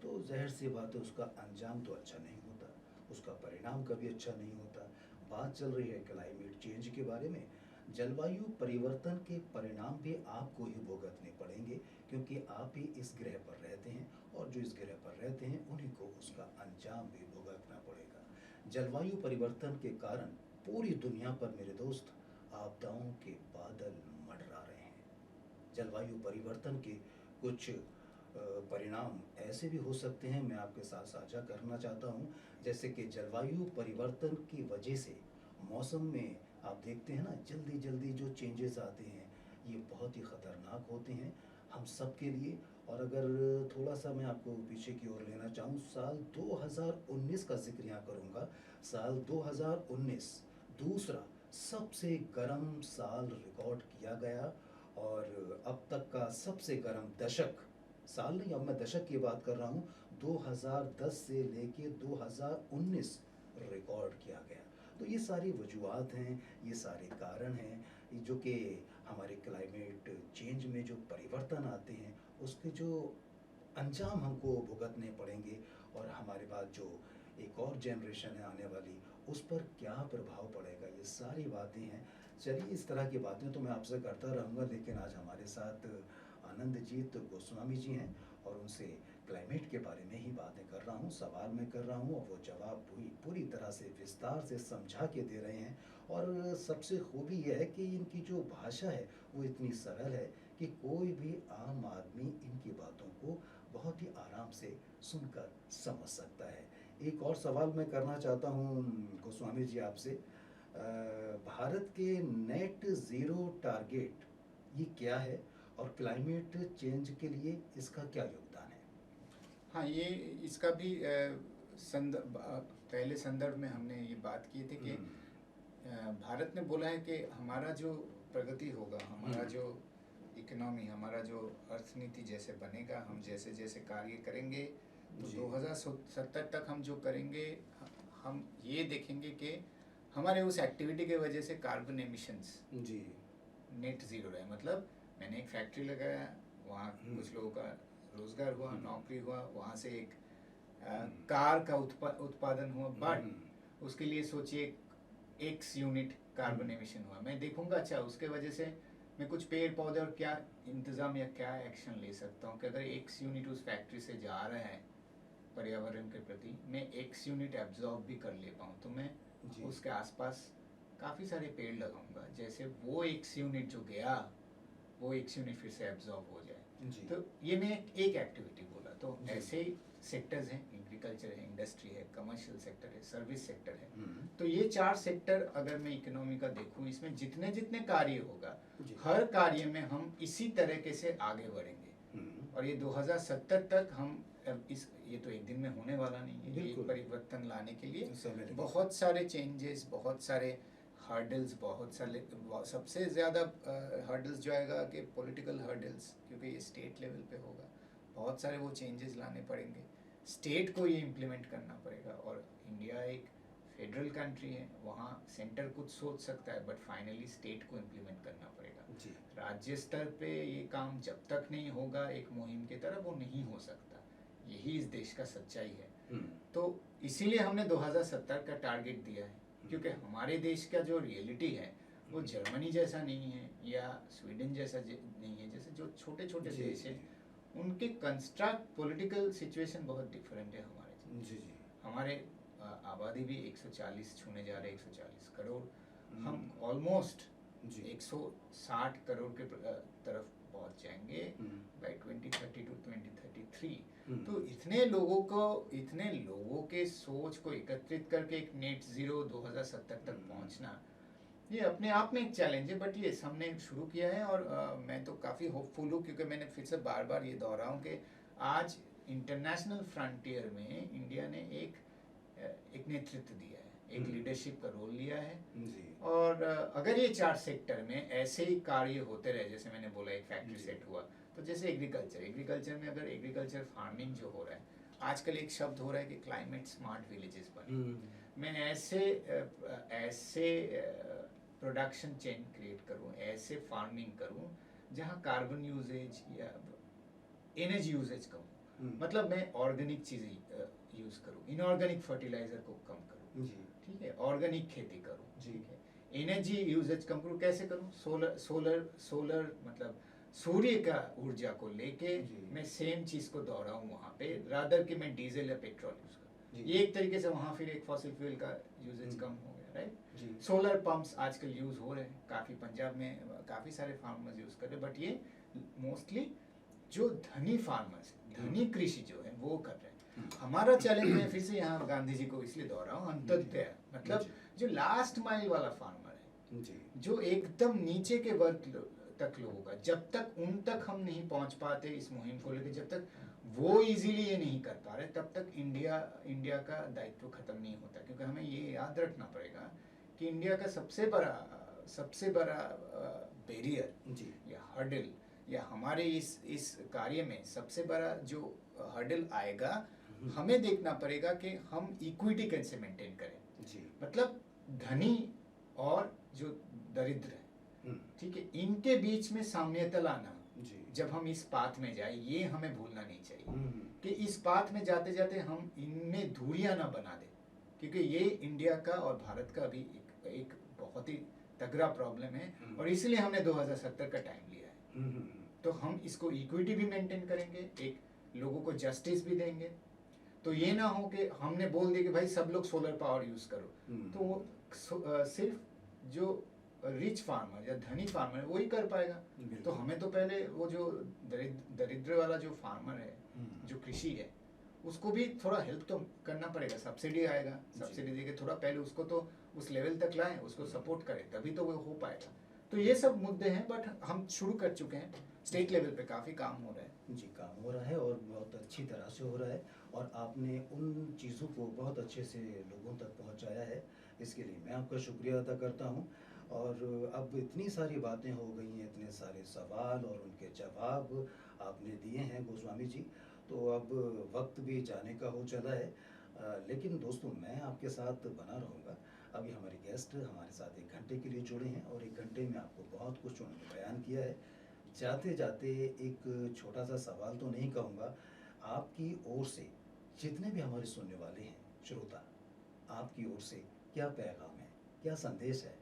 तो ज़ाहिर सी बात है उसका अंजाम तो अच्छा नहीं होता, उसका परिणाम कभी अच्छा नहीं होता। बात चल रही है क्लाइमेट चेंज के बारे में। जलवायु परिवर्तन के परिणाम भी आपको ही भुगतने पड़ेंगे, क्योंकि आप ही इस ग्रह पर रहते हैं, और जो इस ग्रह पर रहते हैं उन्हीं को उसका अंजाम भी भुगतना पड़ेगा। जलवायु परिवर्तन के कारण पूरी दुनिया पर मेरे दोस्त आपदाओं के बादल मंडरा रहे हैं। जलवायु परिवर्तन के कुछ परिणाम ऐसे भी हो सकते हैं, मैं आपके साथ साझा करना चाहता हूं। जैसे कि जलवायु परिवर्तन की वजह से मौसम में आप देखते हैं ना, जल्दी जल्दी जो चेंजेस आते हैं, ये बहुत ही ख़तरनाक होते हैं हम सब के लिए। और अगर थोड़ा सा मैं आपको पीछे की ओर लेना चाहूँ, साल 2019 का जिक्र यहाँ करूँगा। साल 2019 दूसरा सबसे गर्म साल रिकॉर्ड किया गया, और अब तक का सबसे गर्म दशक, साल नहीं, अब मैं दशक की बात कर रहा हूँ, 2010 से लेके 2019 रिकॉर्ड किया गया। तो ये सारी वजूहात हैं, ये सारे कारण हैं जो कि हमारे क्लाइमेट चेंज में जो परिवर्तन आते हैं उसके जो अंजाम हमको भुगतने पड़ेंगे, और हमारे बाद जो एक और जनरेशन है आने वाली, उस पर क्या प्रभाव पड़ेगा, ये सारी बातें हैं। चलिए, इस तरह की बातें तो मैं आपसे करता रहूँगा, लेकिन आज हमारे साथ आनंदजीत गोस्वामी जी हैं, और उनसे क्लाइमेट के बारे में ही बातें कर रहा हूँ, सवाल मैं कर रहा हूँ, और वो जवाब पूरी तरह से विस्तार से समझा के दे रहे हैं। और सबसे खूबी यह है कि इनकी जो भाषा है वो इतनी सरल है कि कोई भी आम आदमी इनकी बातों को बहुत ही आराम से सुनकर समझ सकता है। एक और सवाल मैं करना चाहता हूँ गोस्वामी जी आपसे। भारत के नेट ज़ीरो टारगेट ये क्या है और क्लाइमेट चेंज के लिए इसका क्या योगदान है? हाँ, ये इसका भी पहले संदर्भ में हमने ये बात की थी कि भारत ने बोला है कि हमारा जो प्रगति होगा, हमारा जो इकोनॉमी, हमारा जो अर्थनीति जैसे बनेगा, हम जैसे जैसे कार्य करेंगे तो जी। 2070 तक हम जो करेंगे, हम ये देखेंगे कि हमारे उस एक्टिविटी के वजह से कार्बन एमिशंस जी। नेट ज़ीरो रहे। मतलब मैंने एक फैक्ट्री लगाया, वहाँ कुछ लोगों का रोजगार हुआ, नौकरी हुआ, वहाँ से एक कार का उत्पादन हुआ, बट उसके लिए सोचिए एक्स यूनिट कार्बन एमिशन हुआ। मैं देखूंगा अच्छा उसके वजह से मैं कुछ पेड़ पौधे और क्या इंतजाम या क्या एक्शन ले सकता हूँ कि अगर एक्स यूनिट उस फैक्ट्री से जा रहा है पर्यावरण के प्रति, मैं एक्स यूनिट एब्जॉर्ब भी कर ले पाऊँ, तो मैं उसके आसपास काफ़ी सारे पेड़ लगाऊंगा, जैसे वो एक्स यूनिट जो गया वो एक्स यूनिट फिर से एब्जॉर्ब हो जाए। तो ये मैं एक एक्टिविटी बोला। तो ऐसे सेक्टर्स हैं, एग्रीकल्चर है, इंडस्ट्री है, कमर्शियल सेक्टर है, सर्विस सेक्टर है। तो ये 4 सेक्टर अगर मैं इकोनॉमी का देखूं, इसमें जितने जितने कार्य होगा, हर कार्य में हम इसी तरीके से आगे बढ़ेंगे और ये 2070 तक हम ये तो एक दिन में होने वाला नहीं है। ये परिवर्तन लाने के लिए बहुत सारे चेंजेस, बहुत सारे हर्डल्स, बहुत सारे, सबसे ज़्यादा हर्डल्स जो आएगा कि पॉलिटिकल हर्डल्स, क्योंकि ये स्टेट लेवल पे होगा, बहुत सारे वो चेंजेस लाने पड़ेंगे, स्टेट को ये इम्प्लीमेंट करना पड़ेगा। और इंडिया एक फेडरल कंट्री है, वहाँ सेंटर कुछ सोच सकता है बट फाइनली स्टेट को इम्प्लीमेंट करना पड़ेगा। राज्य स्तर पे ये काम जब तक नहीं होगा एक मुहिम की तरह, वो नहीं हो सकता। यही इस देश का सच्चाई है। तो इसीलिए हमने 2070 का टारगेट दिया है, क्योंकि हमारे देश का जो रियलिटी है वो जर्मनी जैसा नहीं है या स्वीडन जैसा नहीं है। जैसे जो छोटे छोटे देश हैं उनके कंस्ट्रक्ट पॉलिटिकल सिचुएशन बहुत डिफरेंट है हमारे से। हमारे आबादी भी 140 छूने जा रहे हैं, 140 करोड़। हम ऑलमोस्ट 160 करोड़ के तरफ पहुंच जाएंगे बाय 2030 टू 2033। तो इतने लोगों के सोच को एकत्रित करके एक नेट ज़ीरो 2070 तक पहुंचना, ये अपने आप में एक चैलेंज है, बट ये हमने शुरू किया है। और मैं तो काफ़ी होपफुल हूँ, क्योंकि मैंने फिर से बार बार ये दोहराऊँ कि आज इंटरनेशनल फ्रंटियर में इंडिया ने एक नेतृत्व दिया है, एक लीडरशिप का रोल लिया है। और अगर ये 4 सेक्टर में ऐसे ही कार्य होते रहे, जैसे मैंने बोला एक फैक्ट्री सेट हुआ, तो जैसे एग्रीकल्चर में अगर एग्रीकल्चर फार्मिंग जो हो रहा है, आजकल एक शब्द हो रहा है कि क्लाइमेट स्मार्ट विलेजेस बने। मैं ऐसे प्रोडक्शन चेन क्रिएट करूँ, ऐसे फार्मिंग करूँ जहाँ कार्बन यूजेज या एनर्जी यूजेज कम, मतलब मैं ऑर्गेनिक चीज़ें यूज़ करूँ, इनऑर्गेनिक फर्टिलाइजर को कम करूँ, ठीक है, ऑर्गेनिक खेती करूँ, ठीक है, एनर्जी यूजेज कम करूँ। कैसे करूँ? सोलर मतलब सूर्य का ऊर्जा को लेके मैं सेम चीज़ को दोहराऊँ वहाँ पे, रादर कि मैं डीजल या पेट्रोल यूज़ करूँ। ये एक तरीके से वहाँ फिर एक फॉसिल फ्यूल का यूजेज कम हो गया, राइट। सोलर पंप्स आजकल यूज़ हो रहे हैं, काफ़ी पंजाब में काफ़ी सारे फार्मर्स यूज़ कर रहे हैं, बट ये मोस्टली जो धनी फार्मर्स, धनी कृषि जो है वो कर रहे हैं। हमारा चैलेंज है, फिर से यहाँ गांधी जी को इसलिए दोहरा हूँ, अंततः मतलब जो लास्ट माइल वाला फार्मर है, जो एकदम नीचे के वर्ग तक लोगों का, जब तक उन तक हम नहीं पहुँच पाते इस मुहिम को लेकर, जब तक वो इजीली ये नहीं कर पा रहे, तब तक इंडिया का दायित्व खत्म नहीं होता। क्योंकि हमें ये याद रखना पड़ेगा कि इंडिया का सबसे बड़ा बैरियर या हर्डल, या हमारे इस कार्य में सबसे बड़ा जो हर्डल आएगा, हमें देखना पड़ेगा कि हम इक्विटी कैसे मेंटेन करें। मतलब धनी और जो दरिद्र है, ठीक है, इनके बीच में साम्यता लाना, जब हम इस पाथ में जाए, ये हमें भूलना नहीं चाहिए कि इस पाथ में जाते जाते हम इनमें दूरियां ना बना दें, क्योंकि ये इंडिया का और भारत का भी एक बहुत ही तगड़ा प्रॉब्लम है। और इसलिए हमने 2070 का टाइम लिया है। तो हम इसको इक्विटी भी मेंटेन करेंगे, एक लोगों को जस्टिस भी देंगे। तो ये ना हो कि हमने बोल दिया कि भाई सब लोग सोलर पावर यूज़ करो, तो वो सिर्फ जो रिच फार्मर या धनी फार्मर है वही कर पाएगा। तो हमें तो पहले वो जो दरिद्र वाला जो फार्मर है, जो कृषि है, उसको भी थोड़ा हेल्प तो करना पड़ेगा, सब्सिडी आएगा, सब्सिडी देके थोड़ा पहले उसको तो उस लेवल तक लाएं, उसको सपोर्ट करें, तभी तो वो हो पाएगा। तो ये सब मुद्दे हैं, बट हम शुरू कर चुके हैं, स्टेट लेवल पे काफ़ी काम हो रहा है। जी, काम हो रहा है और बहुत अच्छी तरह से हो रहा है, और आपने उन चीज़ों को बहुत अच्छे से लोगों तक पहुंचाया है, इसके लिए मैं आपका शुक्रिया अदा करता हूं। और अब इतनी सारी बातें हो गई हैं, इतने सारे सवाल और उनके जवाब आपने दिए हैं गोस्वामी जी, तो अब वक्त भी जाने का हो चला है। लेकिन दोस्तों, मैं आपके साथ बना रहूँगा। अभी हमारे गेस्ट हमारे साथ 1 घंटे के लिए जुड़े हैं, और 1 घंटे में आपको बहुत कुछ उन्होंने बयान किया है। जाते जाते एक छोटा सा सवाल तो नहीं कहूँगा, आपकी ओर से जितने भी हमारे सुनने वाले हैं श्रोता, आपकी ओर से क्या पैगाम है, क्या संदेश है?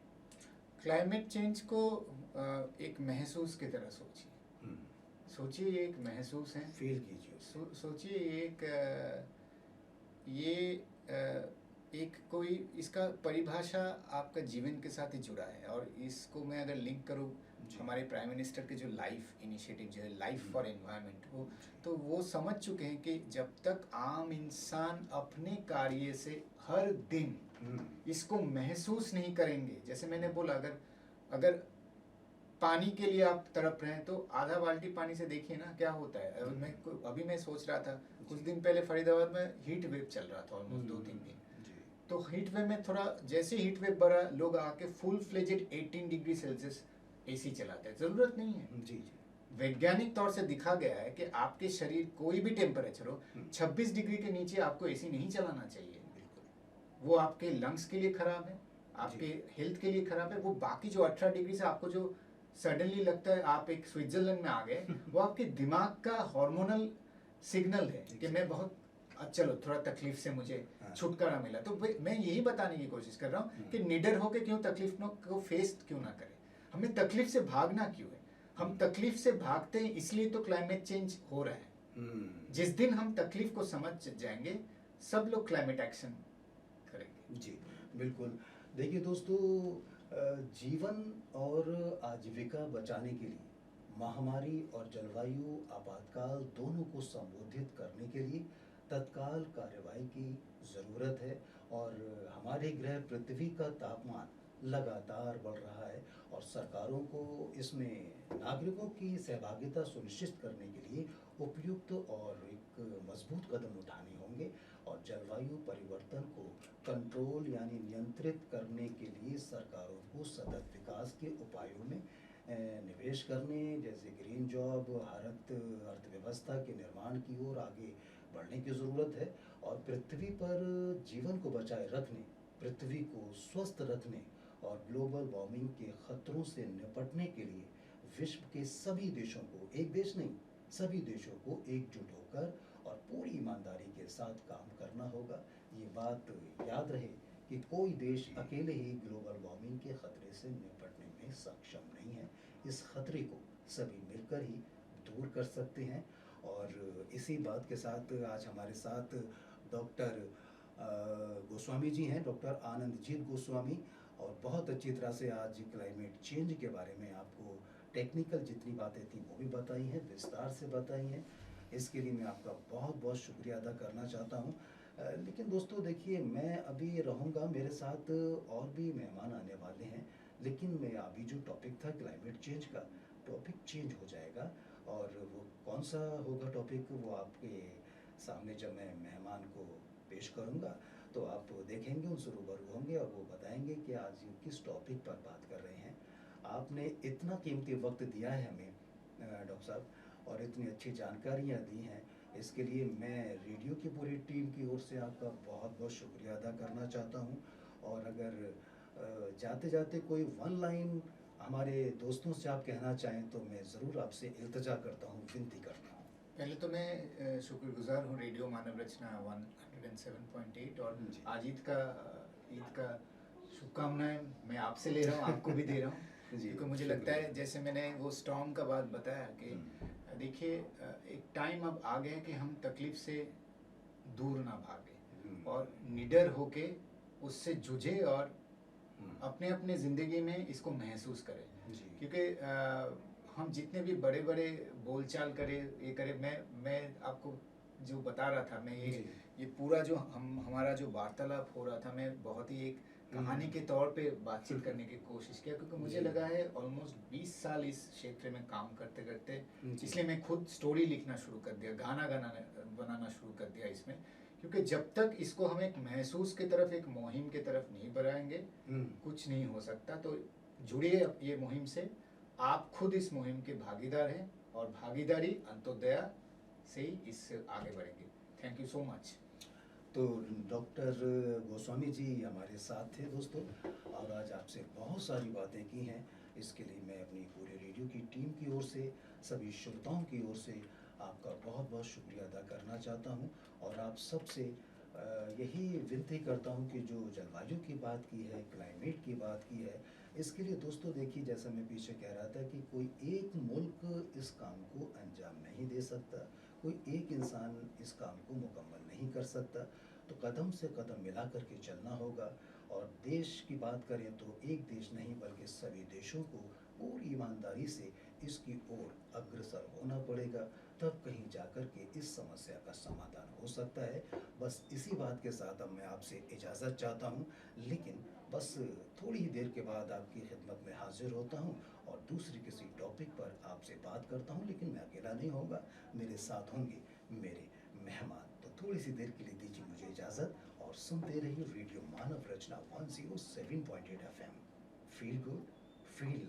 क्लाइमेट चेंज को एक महसूस की तरह सोचिए, हम्म, सोचिए ये एक महसूस है। फील कीजिए उसे। सोचिए एक ये एक कोई इसका परिभाषा आपका जीवन के साथ ही जुड़ा है, और इसको मैं अगर लिंक करूँ जी। हमारे प्राइम मिनिस्टर के जो लाइफ इनिशिएटिव जो है, लाइफ फॉर एनवायरनमेंट, वो जी। तो वो समझ चुके हैं कि जब तक आम इंसान अपने कार्य से हर दिन हम्म, इसको महसूस नहीं करेंगे, जैसे मैंने बोला, अगर अगर पानी के लिए आप तड़प रहे हैं तो आधा बाल्टी पानी से देखिए ना क्या होता है। अभी मैं सोच रहा था, कुछ जी। दिन पहले फरीदाबाद में हीट वेव चल रहा था ऑलमोस्ट 2-3 दिन। जी। तो हीट वेव में थोड़ा जैसे हीट वेव बढ़ा, लोग आके full fledged 18 degree Celsius AC चलाते हैं, ज़रूरत नहीं है। जी। जी। वैज्ञानिक तौर से दिखा गया है कि आपके शरीर कोई भी टेम्परेचर हो, 26 डिग्री के नीचे आपको एसी नहीं चलाना चाहिए। बिल्कुल। वो आपके लंग्स के लिए खराब है, आपके हेल्थ के लिए खराब है। वो बाकी जो 18 डिग्री से आपको जो सडनली लगता है आप एक स्विट्जरलैंड में आ गए, वो आपके दिमाग का हार्मोनल सिग्नल है कि मैं बहुत चलो थोड़ा तकलीफ से मुझे हाँ। छुटकारा मिला। तो मैं यही बताने की कोशिश कर रहा हूँ कि निडर होकर क्यों तकलीफ को फेस क्यों ना करें, हमें तकलीफ से भागना क्यों है। हम तकलीफ से भागते हैं, इसलिए तो क्लाइमेट चेंज हो रहा है। जिस दिन हम तकलीफ को समझ जाएंगे, सब लोग क्लाइमेट एक्शन करेंगे। जी, बिल्कुल। देखिए दोस्तों, जीवन और आजीविका बचाने के लिए महामारी और जलवायु आपातकाल दोनों को संबोधित करने के लिए तत्काल कार्रवाई की ज़रूरत है। और हमारे ग्रह पृथ्वी का तापमान लगातार बढ़ रहा है, और सरकारों को इसमें नागरिकों की सहभागिता सुनिश्चित करने के लिए उपयुक्त और एक मजबूत कदम उठाने होंगे। और जलवायु परिवर्तन को कंट्रोल यानी नियंत्रित करने के लिए सरकारों को सतत विकास के उपायों में निवेश करने, जैसे ग्रीन जॉब, हरित अर्थव्यवस्था के निर्माण की ओर आगे बढ़ने की ज़रूरत है। और पृथ्वी पर जीवन को बचाए रखने, पृथ्वी को स्वस्थ रखने और ग्लोबल वार्मिंग के खतरों से निपटने के लिए विश्व के सभी देशों को, एक देश नहीं, सभी देशों को एकजुट होकर और पूरी ईमानदारी के साथ काम करना होगा। ये बात याद रहे कि कोई देश अकेले ही ग्लोबल वार्मिंग के खतरे से निपटने में सक्षम नहीं है। इस खतरे को सभी मिलकर ही दूर कर सकते हैं। और इसी बात के साथ आज हमारे साथ डॉक्टर गोस्वामी जी हैं, डॉक्टर आनंदजीत गोस्वामी, और बहुत अच्छी तरह से आज क्लाइमेट चेंज के बारे में आपको टेक्निकल जितनी बातें थी वो भी बताई हैं, विस्तार से बताई हैं। इसके लिए मैं आपका बहुत बहुत शुक्रिया अदा करना चाहता हूँ। लेकिन दोस्तों देखिए, मैं अभी रहूँगा, मेरे साथ और भी मेहमान आने वाले हैं, लेकिन मैं अभी जो टॉपिक था क्लाइमेट चेंज का, टॉपिक चेंज हो जाएगा। और वो कौन सा होगा टॉपिक, वो आपके सामने जब मैं मेहमान को पेश करूँगा तो आप देखेंगे, उनसे रूबरू होंगे और वो बताएंगे कि आज ये किस टॉपिक पर बात कर रहे हैं। आपने इतना कीमती वक्त दिया है हमें डॉक्टर साहब, और इतनी अच्छी जानकारियाँ दी हैं, इसके लिए मैं रेडियो की पूरी टीम की ओर से आपका बहुत बहुत शुक्रिया अदा करना चाहता हूँ। और अगर जाते जाते कोई वन लाइन हमारे दोस्तों से आप कहना चाहें तो मैं ज़रूर आपसे इल्तिजा करता हूँ, विनती करता हूँ। पहले तो मैं शुक्रगुजार हूँ रेडियो मानव रचना 107.8, और जी। आज ईद का शुभकामनाएं मैं आपसे ले रहा हूँ, आपको भी दे रहा हूँ। जी, क्योंकि मुझे शुक्रिया। लगता है, जैसे मैंने वो स्टॉर्म का बात बताया कि देखिए एक टाइम अब आ गया कि हम तकलीफ से दूर ना भागे और निडर होके उससे जूझे और अपने अपने ज़िंदगी में इसको महसूस करें। जी। क्योंकि हम जितने भी बड़े बड़े बोलचाल करें, ये करें, मैं आपको जो बता रहा था मैं, जी। ये पूरा जो हमारा जो वार्तालाप हो रहा था, मैं बहुत ही एक कहानी के तौर पे बातचीत करने की कोशिश किया, क्योंकि मुझे जी। लगा है ऑलमोस्ट 20 साल इस क्षेत्र में काम करते करते, जी। इसलिए मैं खुद स्टोरी लिखना शुरू कर दिया, गाना बनाना शुरू कर दिया इसमें, क्योंकि जब तक इसको हम एक महसूस की तरफ, एक मुहिम की तरफ नहीं बढ़ाएंगे, कुछ नहीं हो सकता। तो जुड़िए ये मुहिम से, आप खुद इस मुहिम के भागीदार हैं, और भागीदारी अंत्योदया से ही इससे आगे बढ़ेंगे। Thank you so much. तो डॉक्टर गोस्वामी जी हमारे साथ थे दोस्तों, और आज आपसे बहुत सारी बातें की हैं। इसके लिए मैं अपनी पूरे रेडियो की टीम की ओर से, सभी श्रोताओं की ओर से आपका बहुत बहुत शुक्रिया अदा करना चाहता हूं, और आप सबसे यही विनती करता हूं कि जो जलवायु की बात की है, क्लाइमेट की बात की है, इसके लिए दोस्तों देखिए, जैसा मैं पीछे कह रहा था कि कोई एक मुल्क इस काम को अंजाम नहीं दे सकता, कोई एक इंसान इस काम को मुकम्मल नहीं कर सकता। तो कदम से कदम मिला करके चलना होगा, और देश की बात करें तो एक देश नहीं बल्कि सभी देशों को पूरी ईमानदारी से इसकी ओर अग्रसर होना पड़ेगा, तब कहीं जाकर के इस समस्या का समाधान हो सकता है। बस इसी बात के साथ अब मैं आपसे इजाज़त चाहता हूँ, लेकिन बस थोड़ी ही देर के बाद आपकी खिदमत में हाजिर होता हूँ, और दूसरी किसी टॉपिक पर आपसे बात करता हूँ, लेकिन मैं अकेला नहीं होऊंगा, मेरे साथ होंगे मेरे मेहमान। तो थोड़ी सी देर के लिए दीजिए मुझे इजाज़त, और सुनते रहिए रेडियो मानव रचना 107.8 FM। Feel good, feel